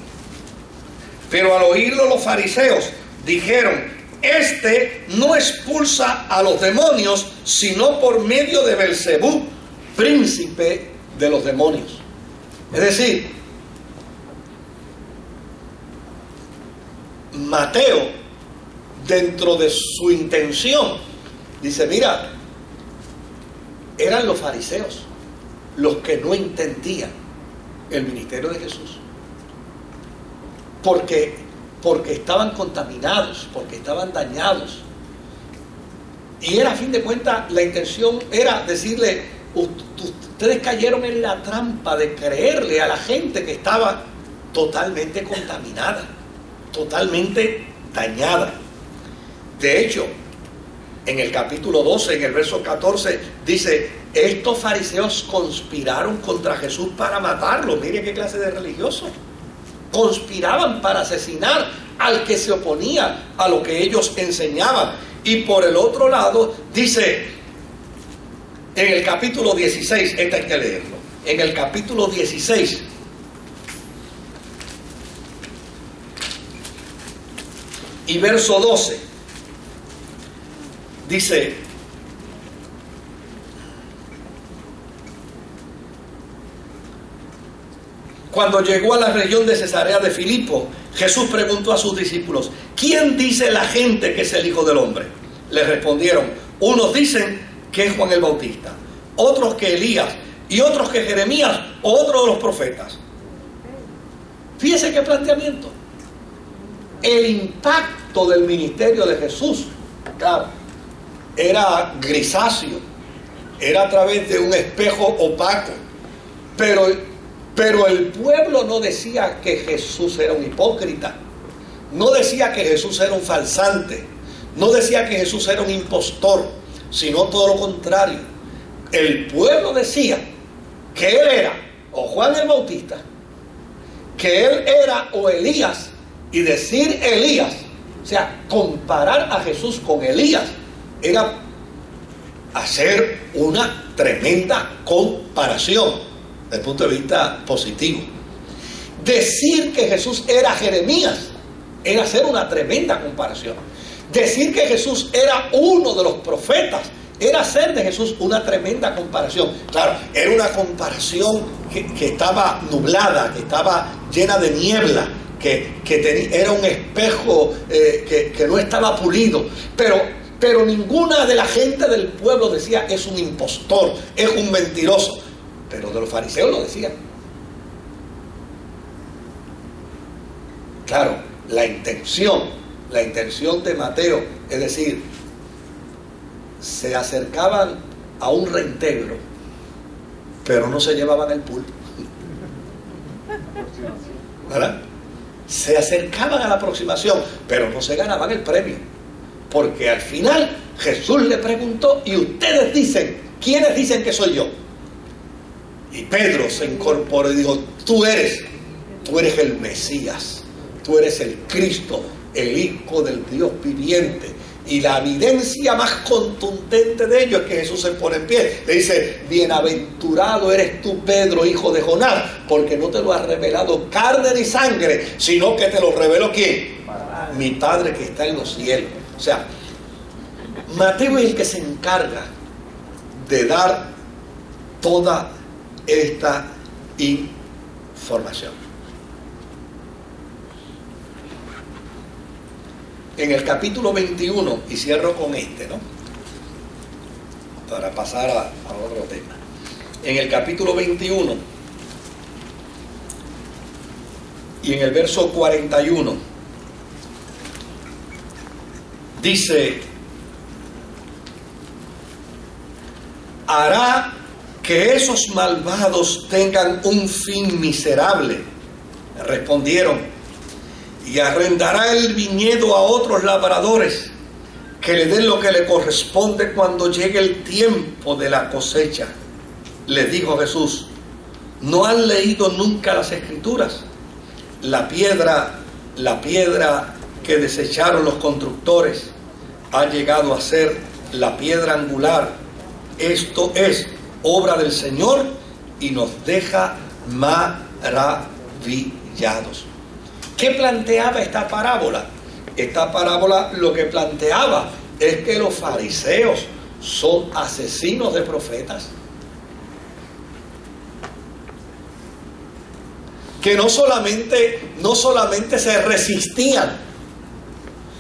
Pero al oírlo los fariseos dijeron: este no expulsa a los demonios sino por medio de Belcebú, príncipe de los demonios. Es decir, Mateo, dentro de su intención, dice: mira, eran los fariseos los que no entendían el ministerio de Jesús, porque estaban contaminados, porque estaban dañados. Y era, a fin de cuentas, la intención era decirle: ustedes cayeron en la trampa de creerle a la gente que estaba totalmente contaminada, totalmente dañada. De hecho, en el capítulo 12, en el verso 14, dice: estos fariseos conspiraron contra Jesús para matarlo. Mire qué clase de religiosos. Conspiraban para asesinar al que se oponía a lo que ellos enseñaban. Y por el otro lado, dice en el capítulo 16, este hay que leerlo, en el capítulo 16, y verso 12, dice: cuando llegó a la región de Cesarea de Filipo, Jesús preguntó a sus discípulos: ¿quién dice la gente que es el Hijo del Hombre? Le respondieron: unos dicen que es Juan el Bautista, otros que Elías, y otros que Jeremías, o otro de los profetas. Fíjese qué planteamiento. El impacto del ministerio de Jesús, claro, era grisáceo, era a través de un espejo opaco, pero el pueblo no decía que Jesús era un hipócrita, no decía que Jesús era un falsante, no decía que Jesús era un impostor, sino todo lo contrario. El pueblo decía que él era o Juan el Bautista, que él era o Elías. Y decir Elías, o sea, comparar a Jesús con Elías, era hacer una tremenda comparación desde el punto de vista positivo. Decir que Jesús era Jeremías era hacer una tremenda comparación. Decir que Jesús era uno de los profetas era hacer de Jesús una tremenda comparación. Claro, era una comparación que estaba nublada, que estaba llena de niebla, era un espejo que no estaba pulido, pero ninguna de la gente del pueblo decía: es un impostor, es un mentiroso. Pero de los fariseos lo decían. Claro, la intención de Mateo, es decir, se acercaban a un reintegro, pero no se llevaban el pulpo, ¿verdad? Se acercaban a la aproximación, pero no se ganaban el premio, porque al final Jesús le preguntó: y ustedes dicen, ¿quiénes dicen que soy yo? Y Pedro se incorporó y dijo: tú eres el Mesías, tú eres el Cristo, el Hijo del Dios viviente. Y la evidencia más contundente de ello es que Jesús se pone en pie. Le dice: bienaventurado eres tú, Pedro, hijo de Jonás, porque no te lo ha revelado carne ni sangre, sino que te lo reveló ¿quién? Mi Padre que está en los cielos. O sea, Mateo es el que se encarga de dar toda esta información. En el capítulo 21, y cierro con este, ¿no?, para pasar a otro tema. En el capítulo 21 y en el verso 41 dice: hará que esos malvados tengan un fin miserable. Respondieron: y arrendará el viñedo a otros labradores, que le den lo que le corresponde cuando llegue el tiempo de la cosecha. Les dijo Jesús: ¿no han leído nunca las Escrituras? La piedra que desecharon los constructores ha llegado a ser la piedra angular. Esto es obra del Señor y nos deja maravillados. ¿Qué planteaba esta parábola? Esta parábola lo que planteaba es que los fariseos son asesinos de profetas. Que no solamente se resistían,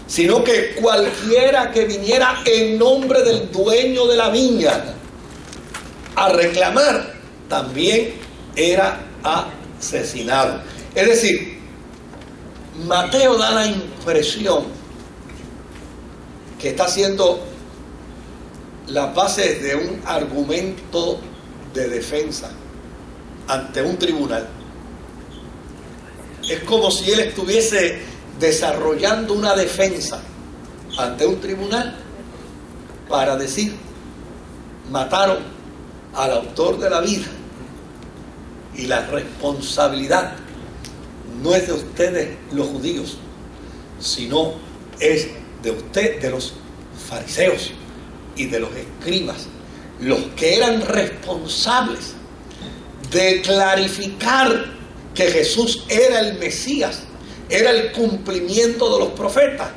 sino que cualquiera que viniera en nombre del dueño de la viña a reclamar, también era asesinado. Es decir, Mateo da la impresión que está haciendo las bases de un argumento de defensa ante un tribunal. Es como si él estuviese desarrollando una defensa ante un tribunal para decir: mataron al autor de la vida y la responsabilidad no es de ustedes los judíos, sino es de usted, de los fariseos y de los escribas, los que eran responsables de clarificar que Jesús era el Mesías, era el cumplimiento de los profetas,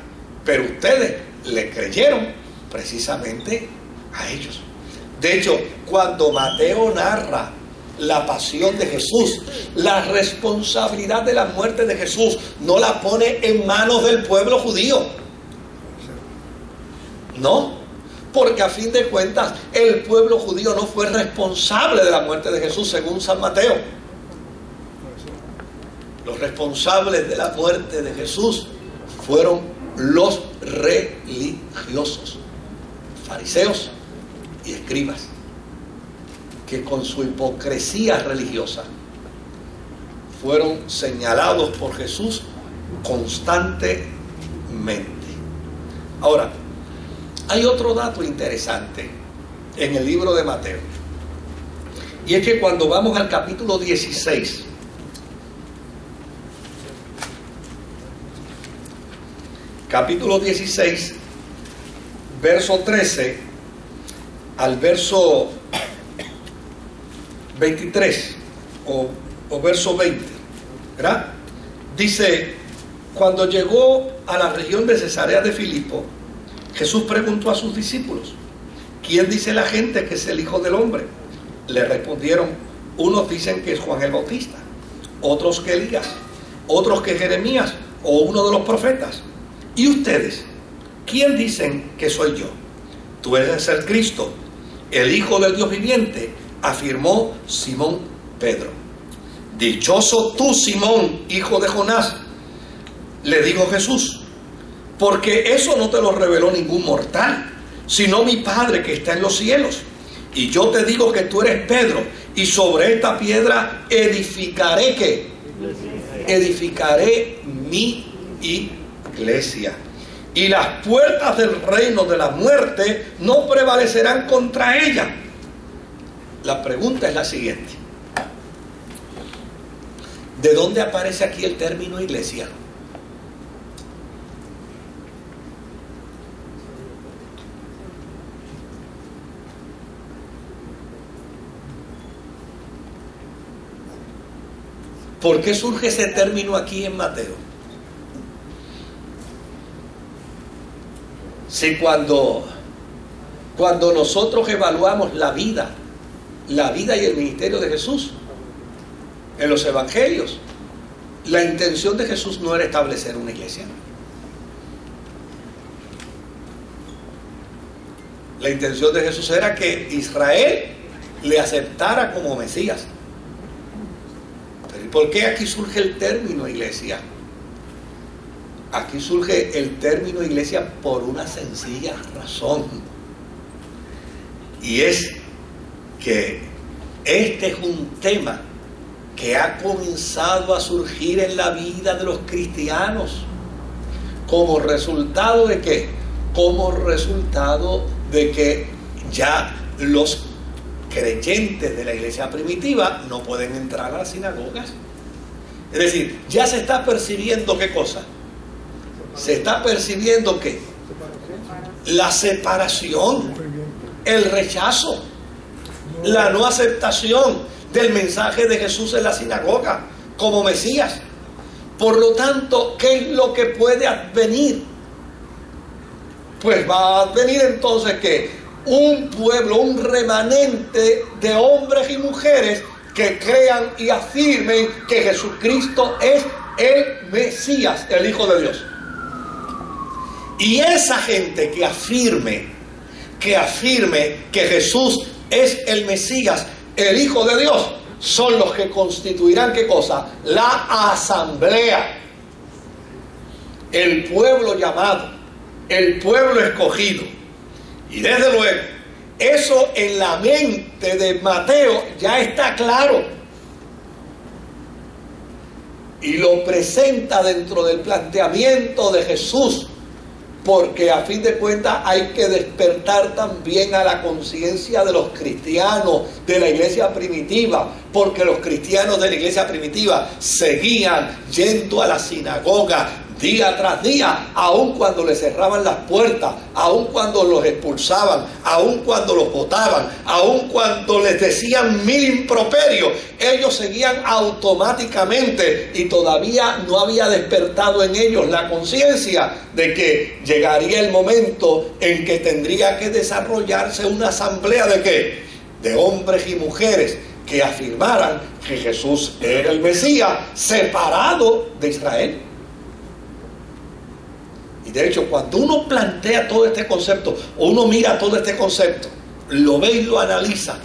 pero ustedes le creyeron precisamente a ellos. De hecho, cuando Mateo narra la pasión de Jesús, la responsabilidad de la muerte de Jesús no la pone en manos del pueblo judío. No, porque a fin de cuentas el pueblo judío no fue responsable de la muerte de Jesús según San Mateo. Los responsables de la muerte de Jesús fueron los religiosos, fariseos y escribas, que con su hipocresía religiosa fueron señalados por Jesús constantemente. Ahora, hay otro dato interesante en el libro de Mateo, y es que cuando vamos al capítulo 16, capítulo 16, verso 13 al verso 23 o verso 20, ¿verdad? Dice: cuando llegó a la región de Cesarea de Filipo, Jesús preguntó a sus discípulos: ¿quién dice la gente que es el Hijo del Hombre? Le respondieron: unos dicen que es Juan el Bautista, otros que Elías, otros que Jeremías o uno de los profetas. ¿Y ustedes? ¿Quién dicen que soy yo? Tú eres el Cristo, el Hijo del Dios viviente, afirmó Simón Pedro. Dichoso tú, Simón, hijo de Jonás, le dijo Jesús, porque eso no te lo reveló ningún mortal, sino mi Padre que está en los cielos. Y yo te digo que tú eres Pedro, y sobre esta piedra edificaré, ¿qué? Edificaré mi iglesia, y las puertas del reino de la muerte no prevalecerán contra ella. La pregunta es la siguiente: ¿de dónde aparece aquí el término iglesia? ¿Por qué surge ese término aquí en Mateo? Si cuando nosotros evaluamos la vida y el ministerio de Jesús en los evangelios, la intención de Jesús no era establecer una iglesia. La intención de Jesús era que Israel le aceptara como Mesías. ¿Por qué aquí surge el término iglesia? Aquí surge el término iglesia por una sencilla razón. Y es que este es un tema que ha comenzado a surgir en la vida de los cristianos. ¿Como resultado de qué? Como resultado de que ya los creyentes de la iglesia primitiva no pueden entrar a las sinagogas. Es decir, ya se está percibiendo ¿qué cosa? Se está percibiendo ¿qué? La separación, el rechazo, la no aceptación del mensaje de Jesús en la sinagoga como Mesías. Por lo tanto, ¿qué es lo que puede advenir? Pues va a advenir entonces que un pueblo, un remanente de hombres y mujeres que crean y afirmen que Jesucristo es el Mesías, el Hijo de Dios. Y esa gente que afirme que Jesús es el Mesías, el Hijo de Dios, son los que constituirán ¿qué cosa? La asamblea, el pueblo llamado, el pueblo escogido. Y desde luego, eso en la mente de Mateo ya está claro. Y lo presenta dentro del planteamiento de Jesús, porque a fin de cuentas hay que despertar también a la conciencia de los cristianos de la iglesia primitiva, porque los cristianos de la iglesia primitiva seguían yendo a la sinagoga día tras día, aun cuando les cerraban las puertas, aun cuando los expulsaban, aun cuando los botaban, aun cuando les decían 1000 improperios, ellos seguían automáticamente, y todavía no había despertado en ellos la conciencia de que llegaría el momento en que tendría que desarrollarse una asamblea de ¿qué? De hombres y mujeres que afirmaran que Jesús era el Mesías separado de Israel. Y de hecho, cuando uno plantea todo este concepto, o uno mira todo este concepto, lo ve y lo analiza,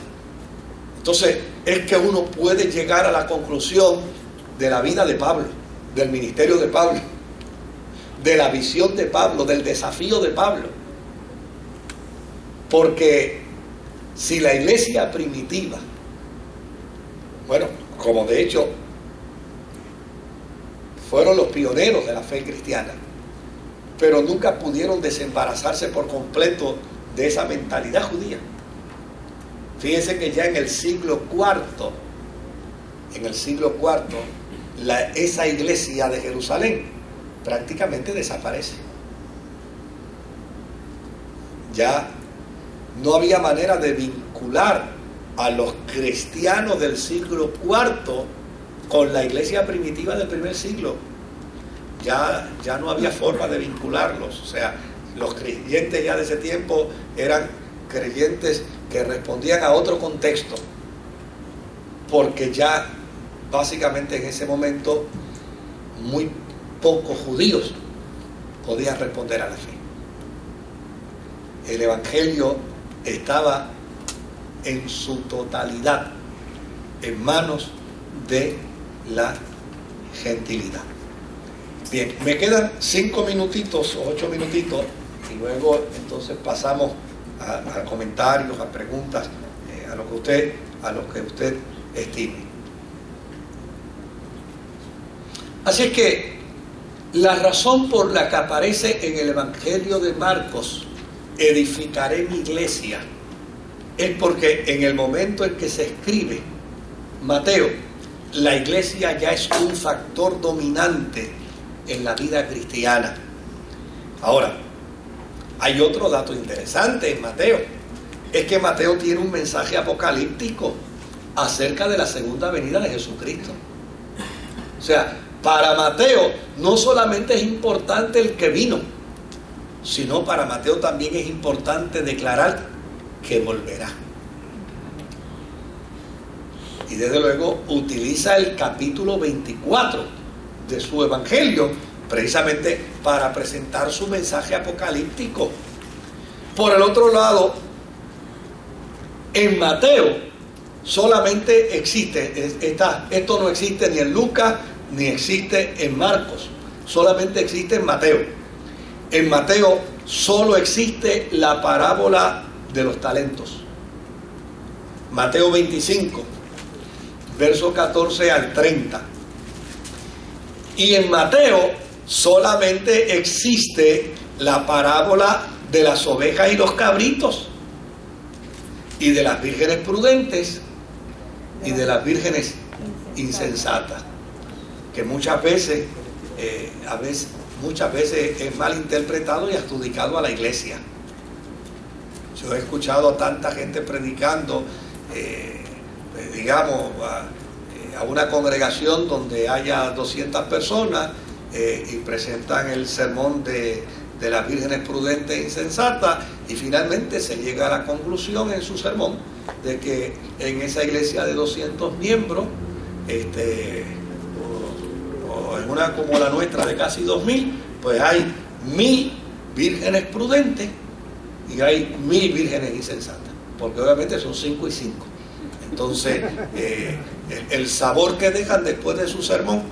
entonces es que uno puede llegar a la conclusión de la vida de Pablo, del ministerio de Pablo, de la visión de Pablo, del desafío de Pablo. Porque si la iglesia primitiva, bueno, como de hecho fueron los pioneros de la fe cristiana, pero nunca pudieron desembarazarse por completo de esa mentalidad judía. Fíjense que ya en el siglo IV, esa iglesia de Jerusalén prácticamente desaparece. Ya no había manera de vincular a los cristianos del siglo IV con la iglesia primitiva del primer siglo. Ya no había forma de vincularlos. O sea, los creyentes ya de ese tiempo eran creyentes que respondían a otro contexto, porque ya básicamente en ese momento muy pocos judíos podían responder a la fe. El evangelio estaba en su totalidad en manos de la gentilidad. Bien, me quedan 5 minutitos o 8 minutitos, y luego entonces pasamos a comentarios, a preguntas, a lo que usted estime. Así es que la razón por la que aparece en el Evangelio de Marcos, edificaré mi iglesia, es porque en el momento en que se escribe Mateo, la iglesia ya es un factor dominante en la vida cristiana. Ahora, hay otro dato interesante en Mateo, es que Mateo tiene un mensaje apocalíptico acerca de la segunda venida de Jesucristo. O sea, para Mateo no solamente es importante el que vino, sino para Mateo también es importante declarar que volverá. Y desde luego utiliza el capítulo 24 de su evangelio precisamente para presentar su mensaje apocalíptico. Por el otro lado, en Mateo, solamente existe, esto no existe ni en Lucas, ni existe en Marcos, solamente existe en Mateo. En Mateo solo existe la parábola de los talentos. Mateo 25, verso 14 al 30. Y en Mateo solamente existe la parábola de las ovejas y los cabritos, y de las vírgenes prudentes y de las vírgenes insensatas, que muchas veces es mal interpretado y adjudicado a la iglesia. Yo he escuchado a tanta gente predicando, digamos, a una congregación donde haya 200 personas y presentan el sermón de las vírgenes prudentes e insensatas, y finalmente se llega a la conclusión en su sermón de que en esa iglesia de 200 miembros, o en una como la nuestra de casi 2000, pues hay 1000 vírgenes prudentes y hay 1000 vírgenes insensatas, porque obviamente son 5 y 5. Entonces el sabor que dejan después de su sermón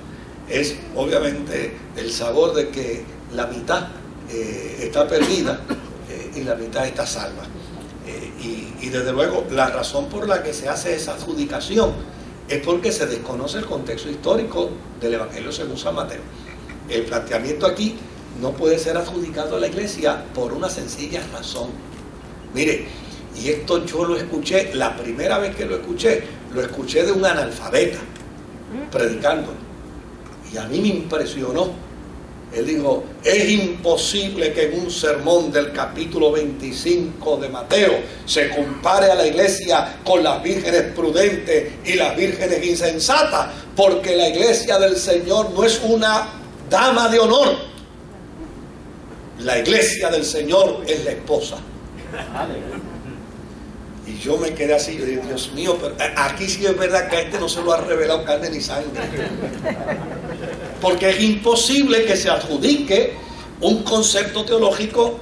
es obviamente el sabor de que la mitad está perdida y la mitad está salva. Y desde luego la razón por la que se hace esa adjudicación es porque se desconoce el contexto histórico del Evangelio según San Mateo. El planteamiento aquí no puede ser adjudicado a la iglesia por una sencilla razón. Mire, y esto yo lo escuché, la primera vez que lo escuché de un analfabeta predicando, y a mí me impresionó. Él dijo: es imposible que en un sermón del capítulo 25 de Mateo se compare a la iglesia con las vírgenes prudentes y las vírgenes insensatas, porque la iglesia del Señor no es una dama de honor. La iglesia del Señor es la esposa. Y yo me quedé así, yo dije: Dios mío, pero aquí sí es verdad que a este no se lo ha revelado carne ni sangre. Porque es imposible que se adjudique un concepto teológico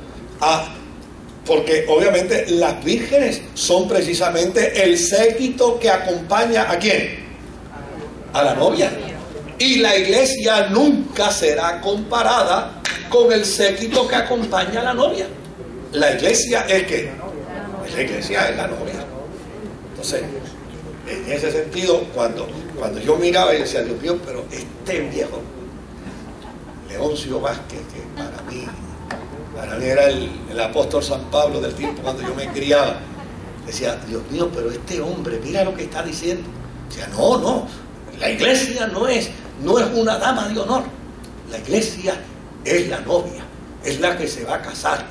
porque obviamente las vírgenes son precisamente el séquito que acompaña ¿a quién? A la novia. Y la iglesia nunca será comparada con el séquito que acompaña a la novia. La iglesia es ¿qué? La iglesia es la novia. Entonces, en ese sentido, cuando yo miraba y decía: Dios mío, pero este viejo Leoncio Vázquez, que para mí era el apóstol San Pablo del tiempo cuando yo me criaba, decía: Dios mío, pero este hombre, mira lo que está diciendo. Decía: no, la iglesia no es una dama de honor. La iglesia es la novia, es la que se va a casar.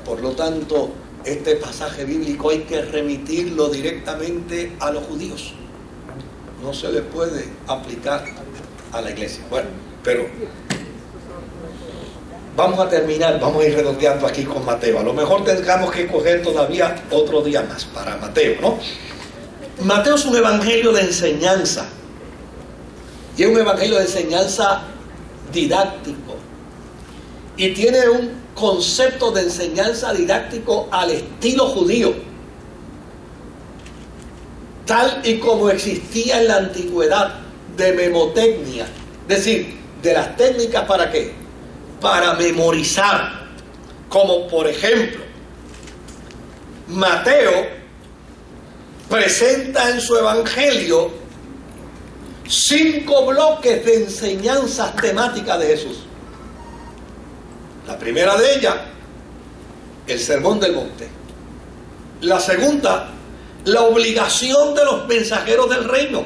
Por lo tanto, este pasaje bíblico hay que remitirlo directamente a los judíos. No se le puede aplicar a la iglesia. Bueno, pero vamos a terminar, vamos a ir redondeando aquí con Mateo. A lo mejor tengamos que coger todavía otro día más para Mateo, ¿no? Mateo es un evangelio de enseñanza. Y es un evangelio de enseñanza didáctico. Y tiene un concepto de enseñanza didáctico al estilo judío, tal y como existía en la antigüedad, de memotecnia, es decir, de las técnicas ¿para qué? Para memorizar. Como por ejemplo, Mateo presenta en su evangelio 5 bloques de enseñanzas temáticas de Jesús. La primera de ellas, el Sermón del Monte. La segunda, la obligación de los mensajeros del reino.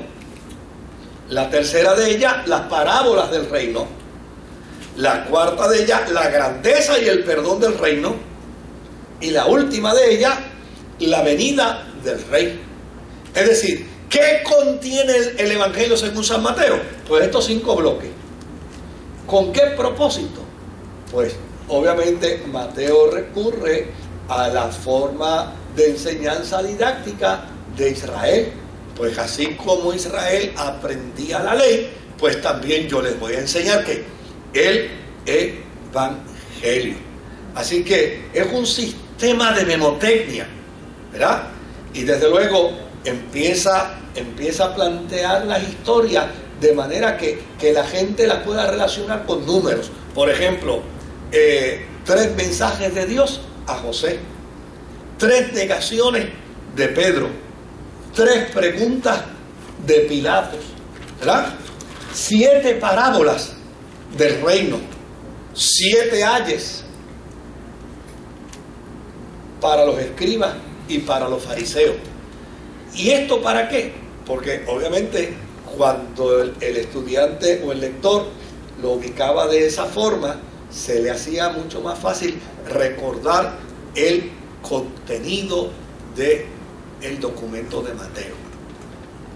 La tercera de ellas, las parábolas del reino. La cuarta de ellas, la grandeza y el perdón del reino. Y la última de ellas, la venida del rey. Es decir, ¿qué contiene el Evangelio según San Mateo? Pues estos 5 bloques. ¿Con qué propósito? Pues obviamente Mateo recurre a la forma de enseñanza didáctica de Israel. Pues así como Israel aprendía la ley, pues también yo les voy a enseñar que el Evangelio. Así que es un sistema de memotecnia, ¿verdad? Y desde luego empieza a plantear las historias de manera que la gente las pueda relacionar con números. Por ejemplo, 3 mensajes de Dios a José, 3 negaciones de Pedro, 3 preguntas de Pilatos, ¿verdad? 7 parábolas del reino, 7 ayes para los escribas y para los fariseos. ¿Y esto para qué? Porque obviamente cuando el estudiante o el lector lo ubicaba de esa forma, se le hacía mucho más fácil recordar el contenido del documento de Mateo.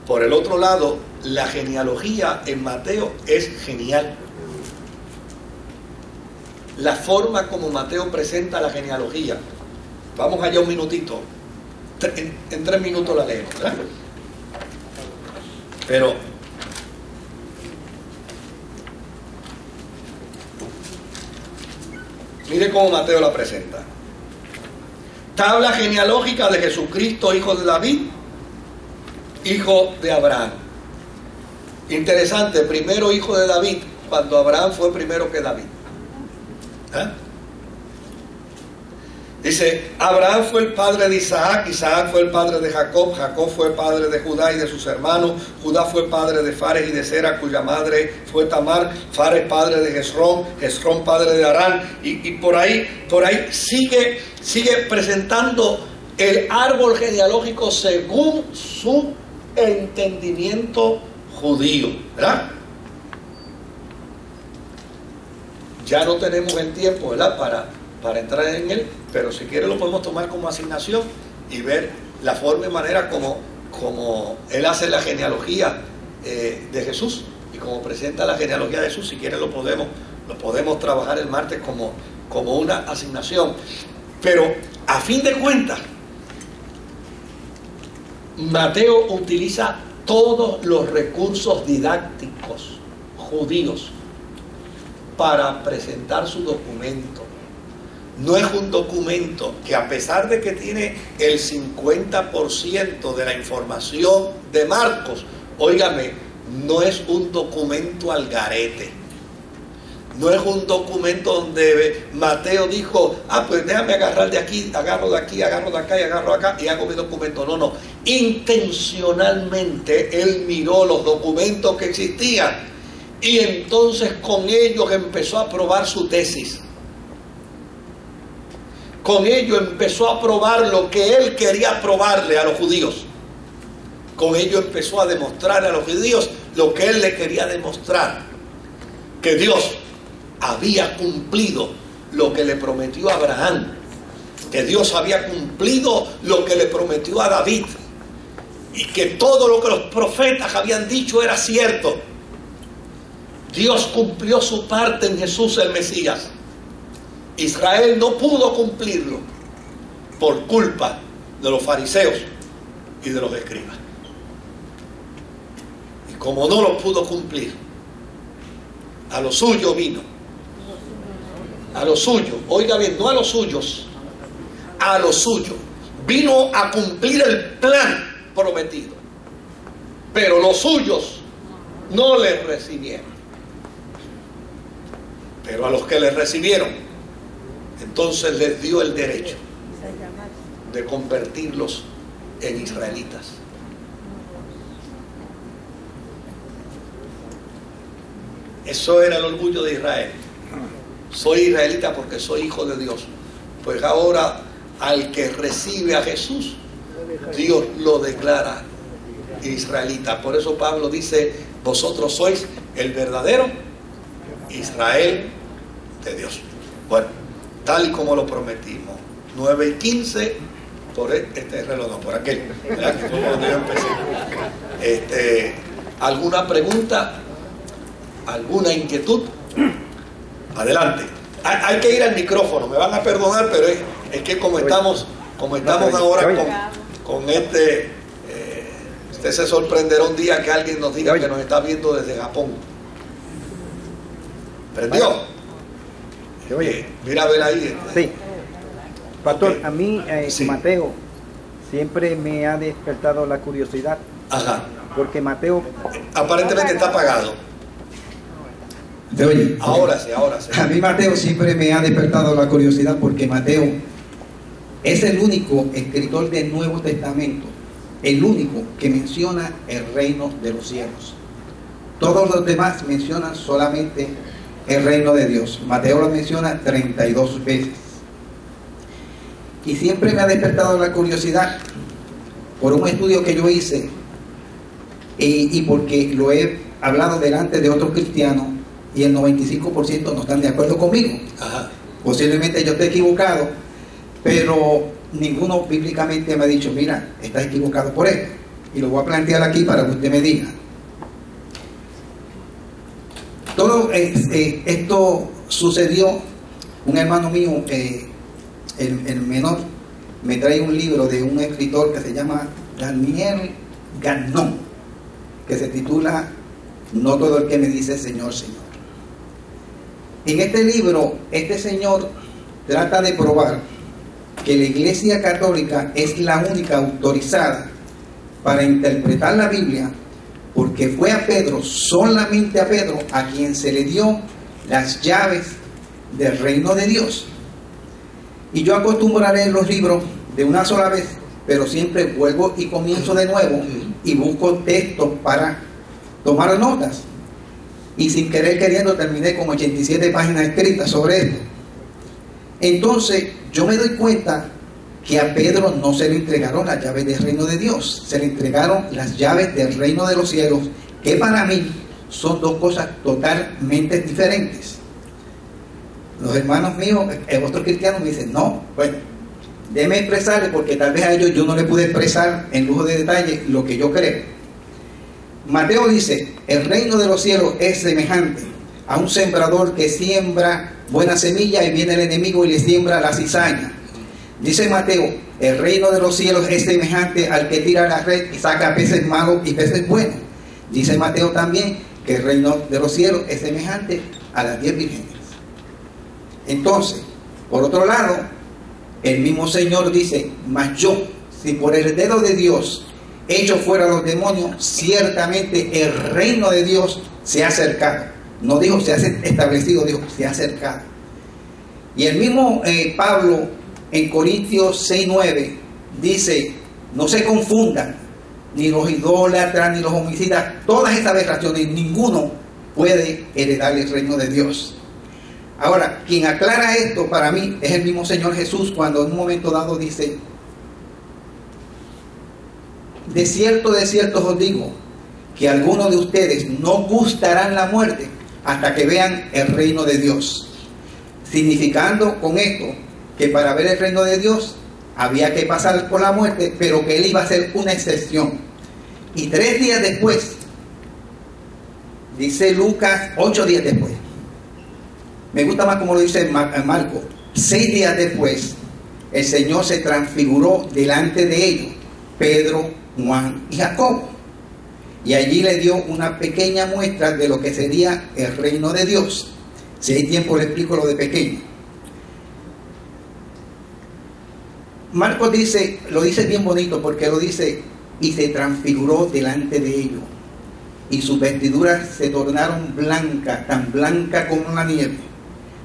Por el otro lado, la genealogía en Mateo es genial. La forma como Mateo presenta la genealogía. Vamos allá un minutito. En 3 minutos la leemos, ¿verdad? Pero mire cómo Mateo la presenta. Tabla genealógica de Jesucristo, hijo de David, hijo de Abraham. Interesante, primero hijo de David, cuando Abraham fue primero que David. ¿Eh? Dice, Abraham fue el padre de Isaac, Isaac fue el padre de Jacob, Jacob fue el padre de Judá y de sus hermanos, Judá fue padre de Fares y de Zera, cuya madre fue Tamar, Fares padre de Hezrón, Hezrón padre de Arán, y por ahí sigue presentando el árbol genealógico según su entendimiento judío, ¿verdad? Ya no tenemos el tiempo, ¿verdad?, para entrar en él, pero si quiere lo podemos tomar como asignación y ver la forma y manera como él hace la genealogía de Jesús y como presenta la genealogía de Jesús. Si quiere lo podemos trabajar el martes como una asignación. Pero a fin de cuentas, Mateo utiliza todos los recursos didácticos judíos para presentar su documento. No es un documento que, a pesar de que tiene el 50% de la información de Marcos, óigame, no es un documento al garete. No es un documento donde Mateo dijo, pues déjame agarrar de aquí, agarro de aquí, agarro de acá y agarro de acá y hago mi documento. No, no. Intencionalmente él miró los documentos que existían y entonces con ellos empezó a probar su tesis. Con ello empezó a probar lo que él quería probarle a los judíos. Con ello empezó a demostrarle a los judíos lo que él le quería demostrar. Que Dios había cumplido lo que le prometió a Abraham. Que Dios había cumplido lo que le prometió a David. Y que todo lo que los profetas habían dicho era cierto. Dios cumplió su parte en Jesús el Mesías. Israel no pudo cumplirlo por culpa de los fariseos y de los escribas. Y como no lo pudo cumplir, a lo suyo vino. A lo suyo, oiga bien, no a los suyos, a lo suyo. Vino a cumplir el plan prometido. Pero los suyos no le recibieron. Pero a los que le recibieron, entonces les dio el derecho de convertirlos en israelitas. Eso era el orgullo de Israel. Soy israelita porque soy hijo de Dios. Pues ahora al que recibe a Jesús, Dios lo declara israelita. Por eso Pablo dice, vosotros sois el verdadero Israel de Dios. Bueno, tal y como lo prometimos, 9:15 por este reloj, no, por aquel, ¿verdad? Que fue cuando yo empecé. ¿Alguna pregunta? ¿Alguna inquietud? Adelante. Hay que ir al micrófono, me van a perdonar, pero es que como estamos ahora con usted se sorprenderá un día que alguien nos diga que nos está viendo desde Japón. ¿Prendió? ¿Se oye? Mira a ver ahí. Sí. Pastor, Okay. a mí, Sí. Mateo, siempre me ha despertado la curiosidad. Ajá. Porque Mateo... Aparentemente está apagado. ¿Te oye? Ahora sí, ahora sí. A mí Mateo siempre me ha despertado la curiosidad porque Mateo es el único escritor del Nuevo Testamento, el único que menciona el reino de los cielos. Todos los demás mencionan solamente el reino de Dios. Mateo lo menciona 32 veces. Y siempre me ha despertado la curiosidad por un estudio que yo hice y porque lo he hablado delante de otros cristianos y el 95% no están de acuerdo conmigo. Ajá. Posiblemente yo esté equivocado, pero ninguno bíblicamente me ha dicho, mira, estás equivocado por esto. Y lo voy a plantear aquí para que usted me diga. Todo esto sucedió, un hermano mío, el menor, me trae un libro de un escritor que se llama Daniel Gagnon, que se titula No todo el que me dice Señor, Señor. En este libro, este señor trata de probar que la Iglesia Católica es la única autorizada para interpretar la Biblia, porque fue a Pedro, solamente a Pedro, a quien se le dio las llaves del reino de Dios. Y yo acostumbro a leer los libros de una sola vez, pero siempre vuelvo y comienzo de nuevo y busco textos para tomar notas. Y sin querer queriendo terminé con 87 páginas escritas sobre esto. Entonces yo me doy cuenta que a Pedro no se le entregaron las llaves del reino de Dios, se le entregaron las llaves del reino de los cielos, que para mí son dos cosas totalmente diferentes. Los hermanos míos, otros cristianos, me dicen, no, bueno, déme expresarle, porque tal vez a ellos yo no le pude expresar en lujo de detalle lo que yo creo. Mateo dice, el reino de los cielos es semejante a un sembrador que siembra buena semilla y viene el enemigo y le siembra la cizaña. Dice Mateo, el reino de los cielos es semejante al que tira la red y saca peces malos y peces buenos. Dice Mateo también que el reino de los cielos es semejante a las 10 vírgenes. Entonces, por otro lado, el mismo Señor dice, mas yo, si por el dedo de Dios echo fuera los demonios, ciertamente el reino de Dios se ha acercado. No dijo se ha establecido, dijo se ha acercado. Y el mismo Pablo en Corintios 6:9 dice, no se confundan, ni los idólatras, ni los homicidas, todas esas aberraciones, ninguno puede heredar el reino de Dios. Ahora, quien aclara esto para mí es el mismo Señor Jesús, cuando en un momento dado dice, de cierto os digo, que algunos de ustedes no gustarán la muerte hasta que vean el reino de Dios. Significando con esto que para ver el reino de Dios había que pasar por la muerte, pero que él iba a ser una excepción. Y 3 días después, dice Lucas, 8 días después, me gusta más como lo dice Marco, 6 días después, el Señor se transfiguró delante de ellos, Pedro, Juan y Jacobo, y allí le dio una pequeña muestra de lo que sería el reino de Dios. Si hay tiempo le explico lo de pequeño. Marcos dice, lo dice bien bonito, porque lo dice, y se transfiguró delante de ellos, y sus vestiduras se tornaron blancas, tan blanca como la nieve.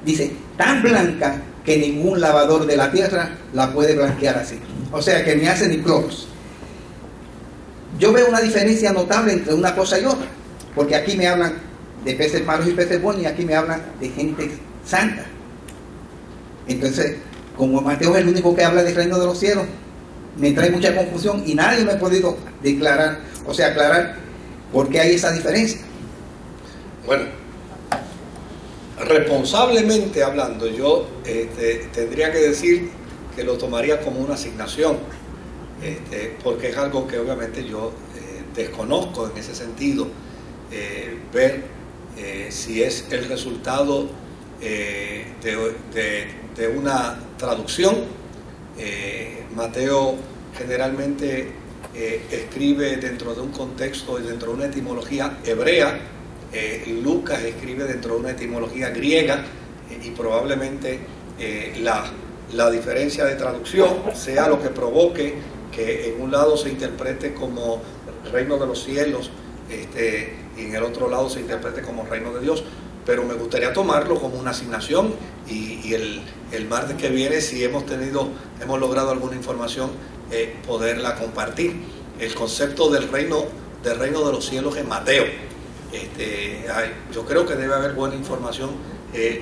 Dice, tan blanca que ningún lavador de la tierra la puede blanquear así. O sea que ni hace ni cloros. Yo veo una diferencia notable entre una cosa y otra, porque aquí me hablan de peces malos y peces buenos, y aquí me hablan de gente santa. Entonces, como Mateo es el único que habla del reino de los cielos, me trae mucha confusión y nadie me ha podido declarar, o sea, aclarar por qué hay esa diferencia. Bueno, responsablemente hablando, yo tendría que decir que lo tomaría como una asignación, porque es algo que obviamente yo desconozco en ese sentido, ver si es el resultado de una traducción. Mateo generalmente escribe dentro de un contexto y dentro de una etimología hebrea, Lucas escribe dentro de una etimología griega, y probablemente la diferencia de traducción sea lo que provoque que en un lado se interprete como reino de los cielos, y en el otro lado se interprete como reino de Dios, pero me gustaría tomarlo como una asignación y el martes que viene, si hemos logrado alguna información, poderla compartir. El concepto del reino de los cielos en Mateo. Yo creo que debe haber buena información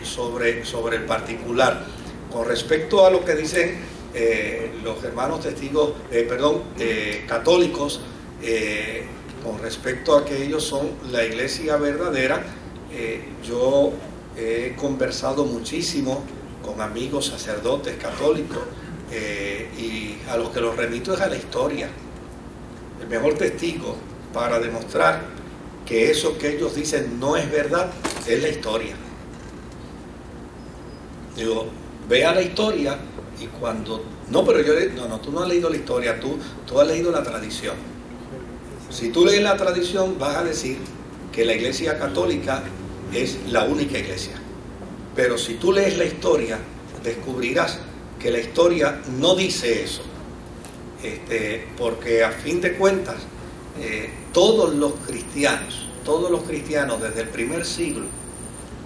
sobre el particular. Con respecto a lo que dicen los hermanos testigos, católicos, con respecto a que ellos son la iglesia verdadera, yo he conversado muchísimo con amigos sacerdotes católicos, y a los que los remito es a la historia. El mejor testigo para demostrar que eso que ellos dicen no es verdad es la historia. Digo, vea la historia y cuando... No, pero tú no has leído la historia, tú has leído la tradición. Si tú lees la tradición, vas a decir que la iglesia católica es la única iglesia. Pero si tú lees la historia, descubrirás que la historia no dice eso. Porque a fin de cuentas, todos los cristianos desde el primer siglo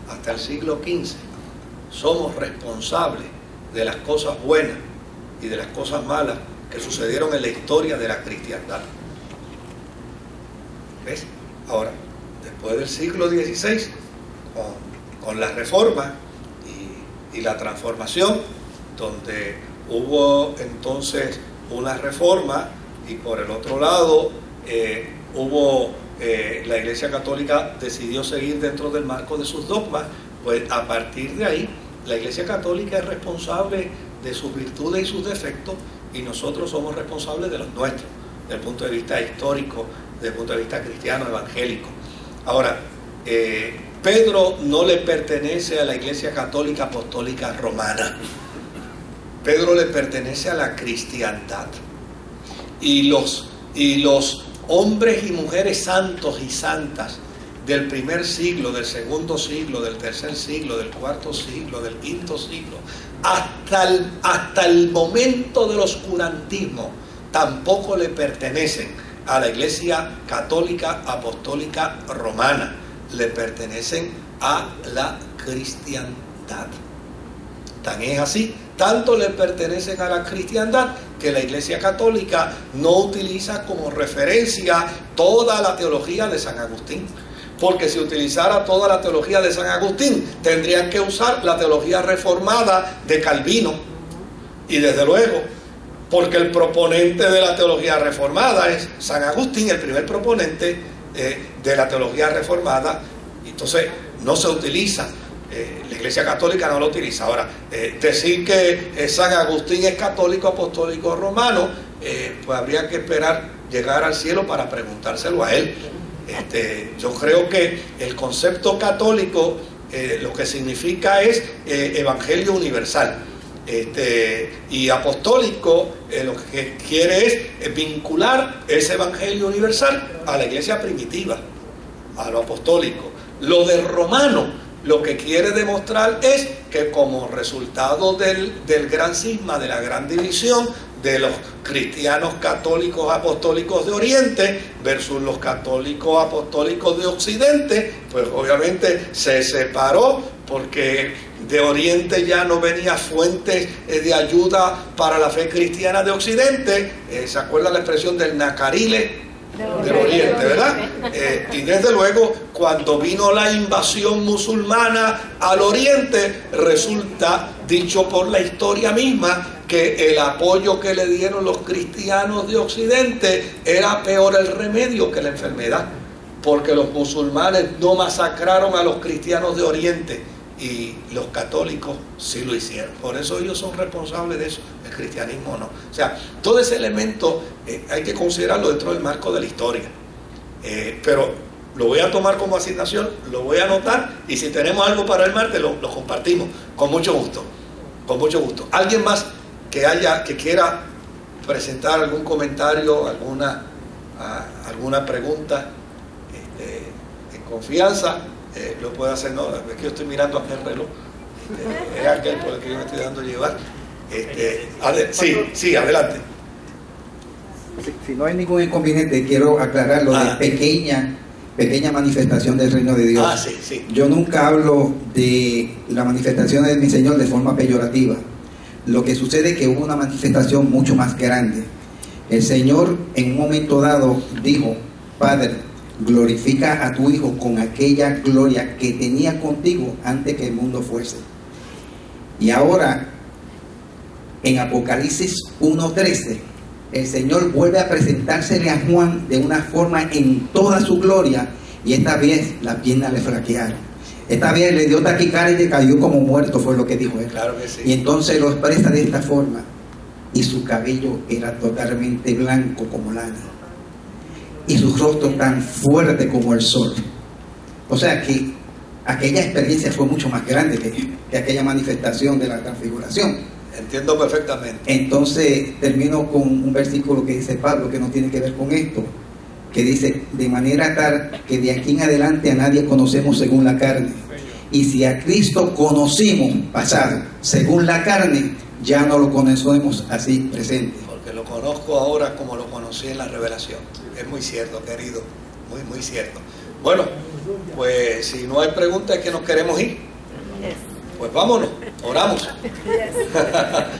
hasta el siglo XV, somos responsables de las cosas buenas y de las cosas malas que sucedieron en la historia de la cristiandad. ¿Ves? Ahora, después del siglo XVI, con la Reforma y la Transformación, donde hubo entonces una reforma y por el otro lado la Iglesia Católica decidió seguir dentro del marco de sus dogmas, pues a partir de ahí la Iglesia Católica es responsable de sus virtudes y sus defectos, y nosotros somos responsables de los nuestros, desde el punto de vista histórico, desde el punto de vista cristiano, evangélico. Ahora, Pedro no le pertenece a la Iglesia Católica Apostólica Romana. Pedro le pertenece a la cristiandad. Y los hombres y mujeres santos y santas del primer siglo, del segundo siglo, del tercer siglo, del cuarto siglo, del quinto siglo, hasta el momento del oscurantismo, tampoco le pertenecen a la Iglesia Católica Apostólica Romana, le pertenecen a la cristiandad. Tan es así, tanto le pertenecen a la cristiandad que la Iglesia Católica no utiliza como referencia toda la teología de San Agustín. Porque si utilizara toda la teología de San Agustín, tendrían que usar la teología reformada de Calvino. Y desde luego, porque el proponente de la teología reformada es San Agustín, el primer proponente de la teología reformada, entonces no se utiliza. La Iglesia Católica no lo utiliza. Ahora, decir que San Agustín es católico apostólico romano, pues habría que esperar llegar al cielo para preguntárselo a él. Yo creo que el concepto católico lo que significa es evangelio universal, y apostólico lo que quiere es vincular ese evangelio universal a la iglesia primitiva, a lo apostólico. Lo de romano lo que quiere demostrar es que como resultado del gran cisma, de la gran división de los cristianos católicos apostólicos de Oriente versus los católicos apostólicos de Occidente, pues obviamente se separó, porque de Oriente ya no venía fuentes de ayuda para la fe cristiana de Occidente. ¿Se acuerda la expresión del nacarile? Del Oriente, ¿verdad? Y desde luego, cuando vino la invasión musulmana al Oriente, resulta, dicho por la historia misma, que el apoyo que le dieron los cristianos de Occidente era peor el remedio que la enfermedad, porque los musulmanes no masacraron a los cristianos de Oriente y los católicos sí lo hicieron. Por eso ellos son responsables de eso, el cristianismo no. O sea, todo ese elemento hay que considerarlo dentro del marco de la historia. Pero lo voy a tomar como asignación, lo voy a anotar, y si tenemos algo para el martes lo compartimos con mucho gusto. Con mucho gusto. ¿Alguien más que quiera presentar algún comentario, alguna pregunta en confianza? Lo puede hacer. No, es que yo estoy mirando aquel reloj, es aquel por el que yo me estoy dando llevar. Sí, adelante. Si no hay ningún inconveniente, quiero aclarar lo de pequeña manifestación del reino de Dios. Sí, sí. Yo nunca hablo de la manifestación de mi Señor de forma peyorativa. Lo que sucede es que hubo una manifestación mucho más grande. El Señor en un momento dado dijo: Padre, glorifica a tu Hijo con aquella gloria que tenía contigo antes que el mundo fuese. Y ahora, en Apocalipsis 1:13, el Señor vuelve a presentársele a Juan de una forma en toda su gloria, y esta vez las piernas le flaquearon. Esta vez le dio taquicardia y cayó como muerto, fue lo que dijo él. Claro que sí. Y entonces lo expresa de esta forma: y su cabello era totalmente blanco como lana, y su rostro tan fuerte como el sol. O sea que aquella experiencia fue mucho más grande que aquella manifestación de la transfiguración. Entiendo perfectamente. Entonces termino con un versículo que dice Pablo, que no tiene que ver con esto, que dice: de manera tal que de aquí en adelante a nadie conocemos según la carne. Y si a Cristo conocimos pasado según la carne, ya no lo conocemos así presente. Porque lo conozco ahora como lo conocí en la revelación. Es muy cierto, querido. Muy, muy cierto. Bueno, pues si no hay preguntas, es que nos queremos ir. Pues vámonos, oramos.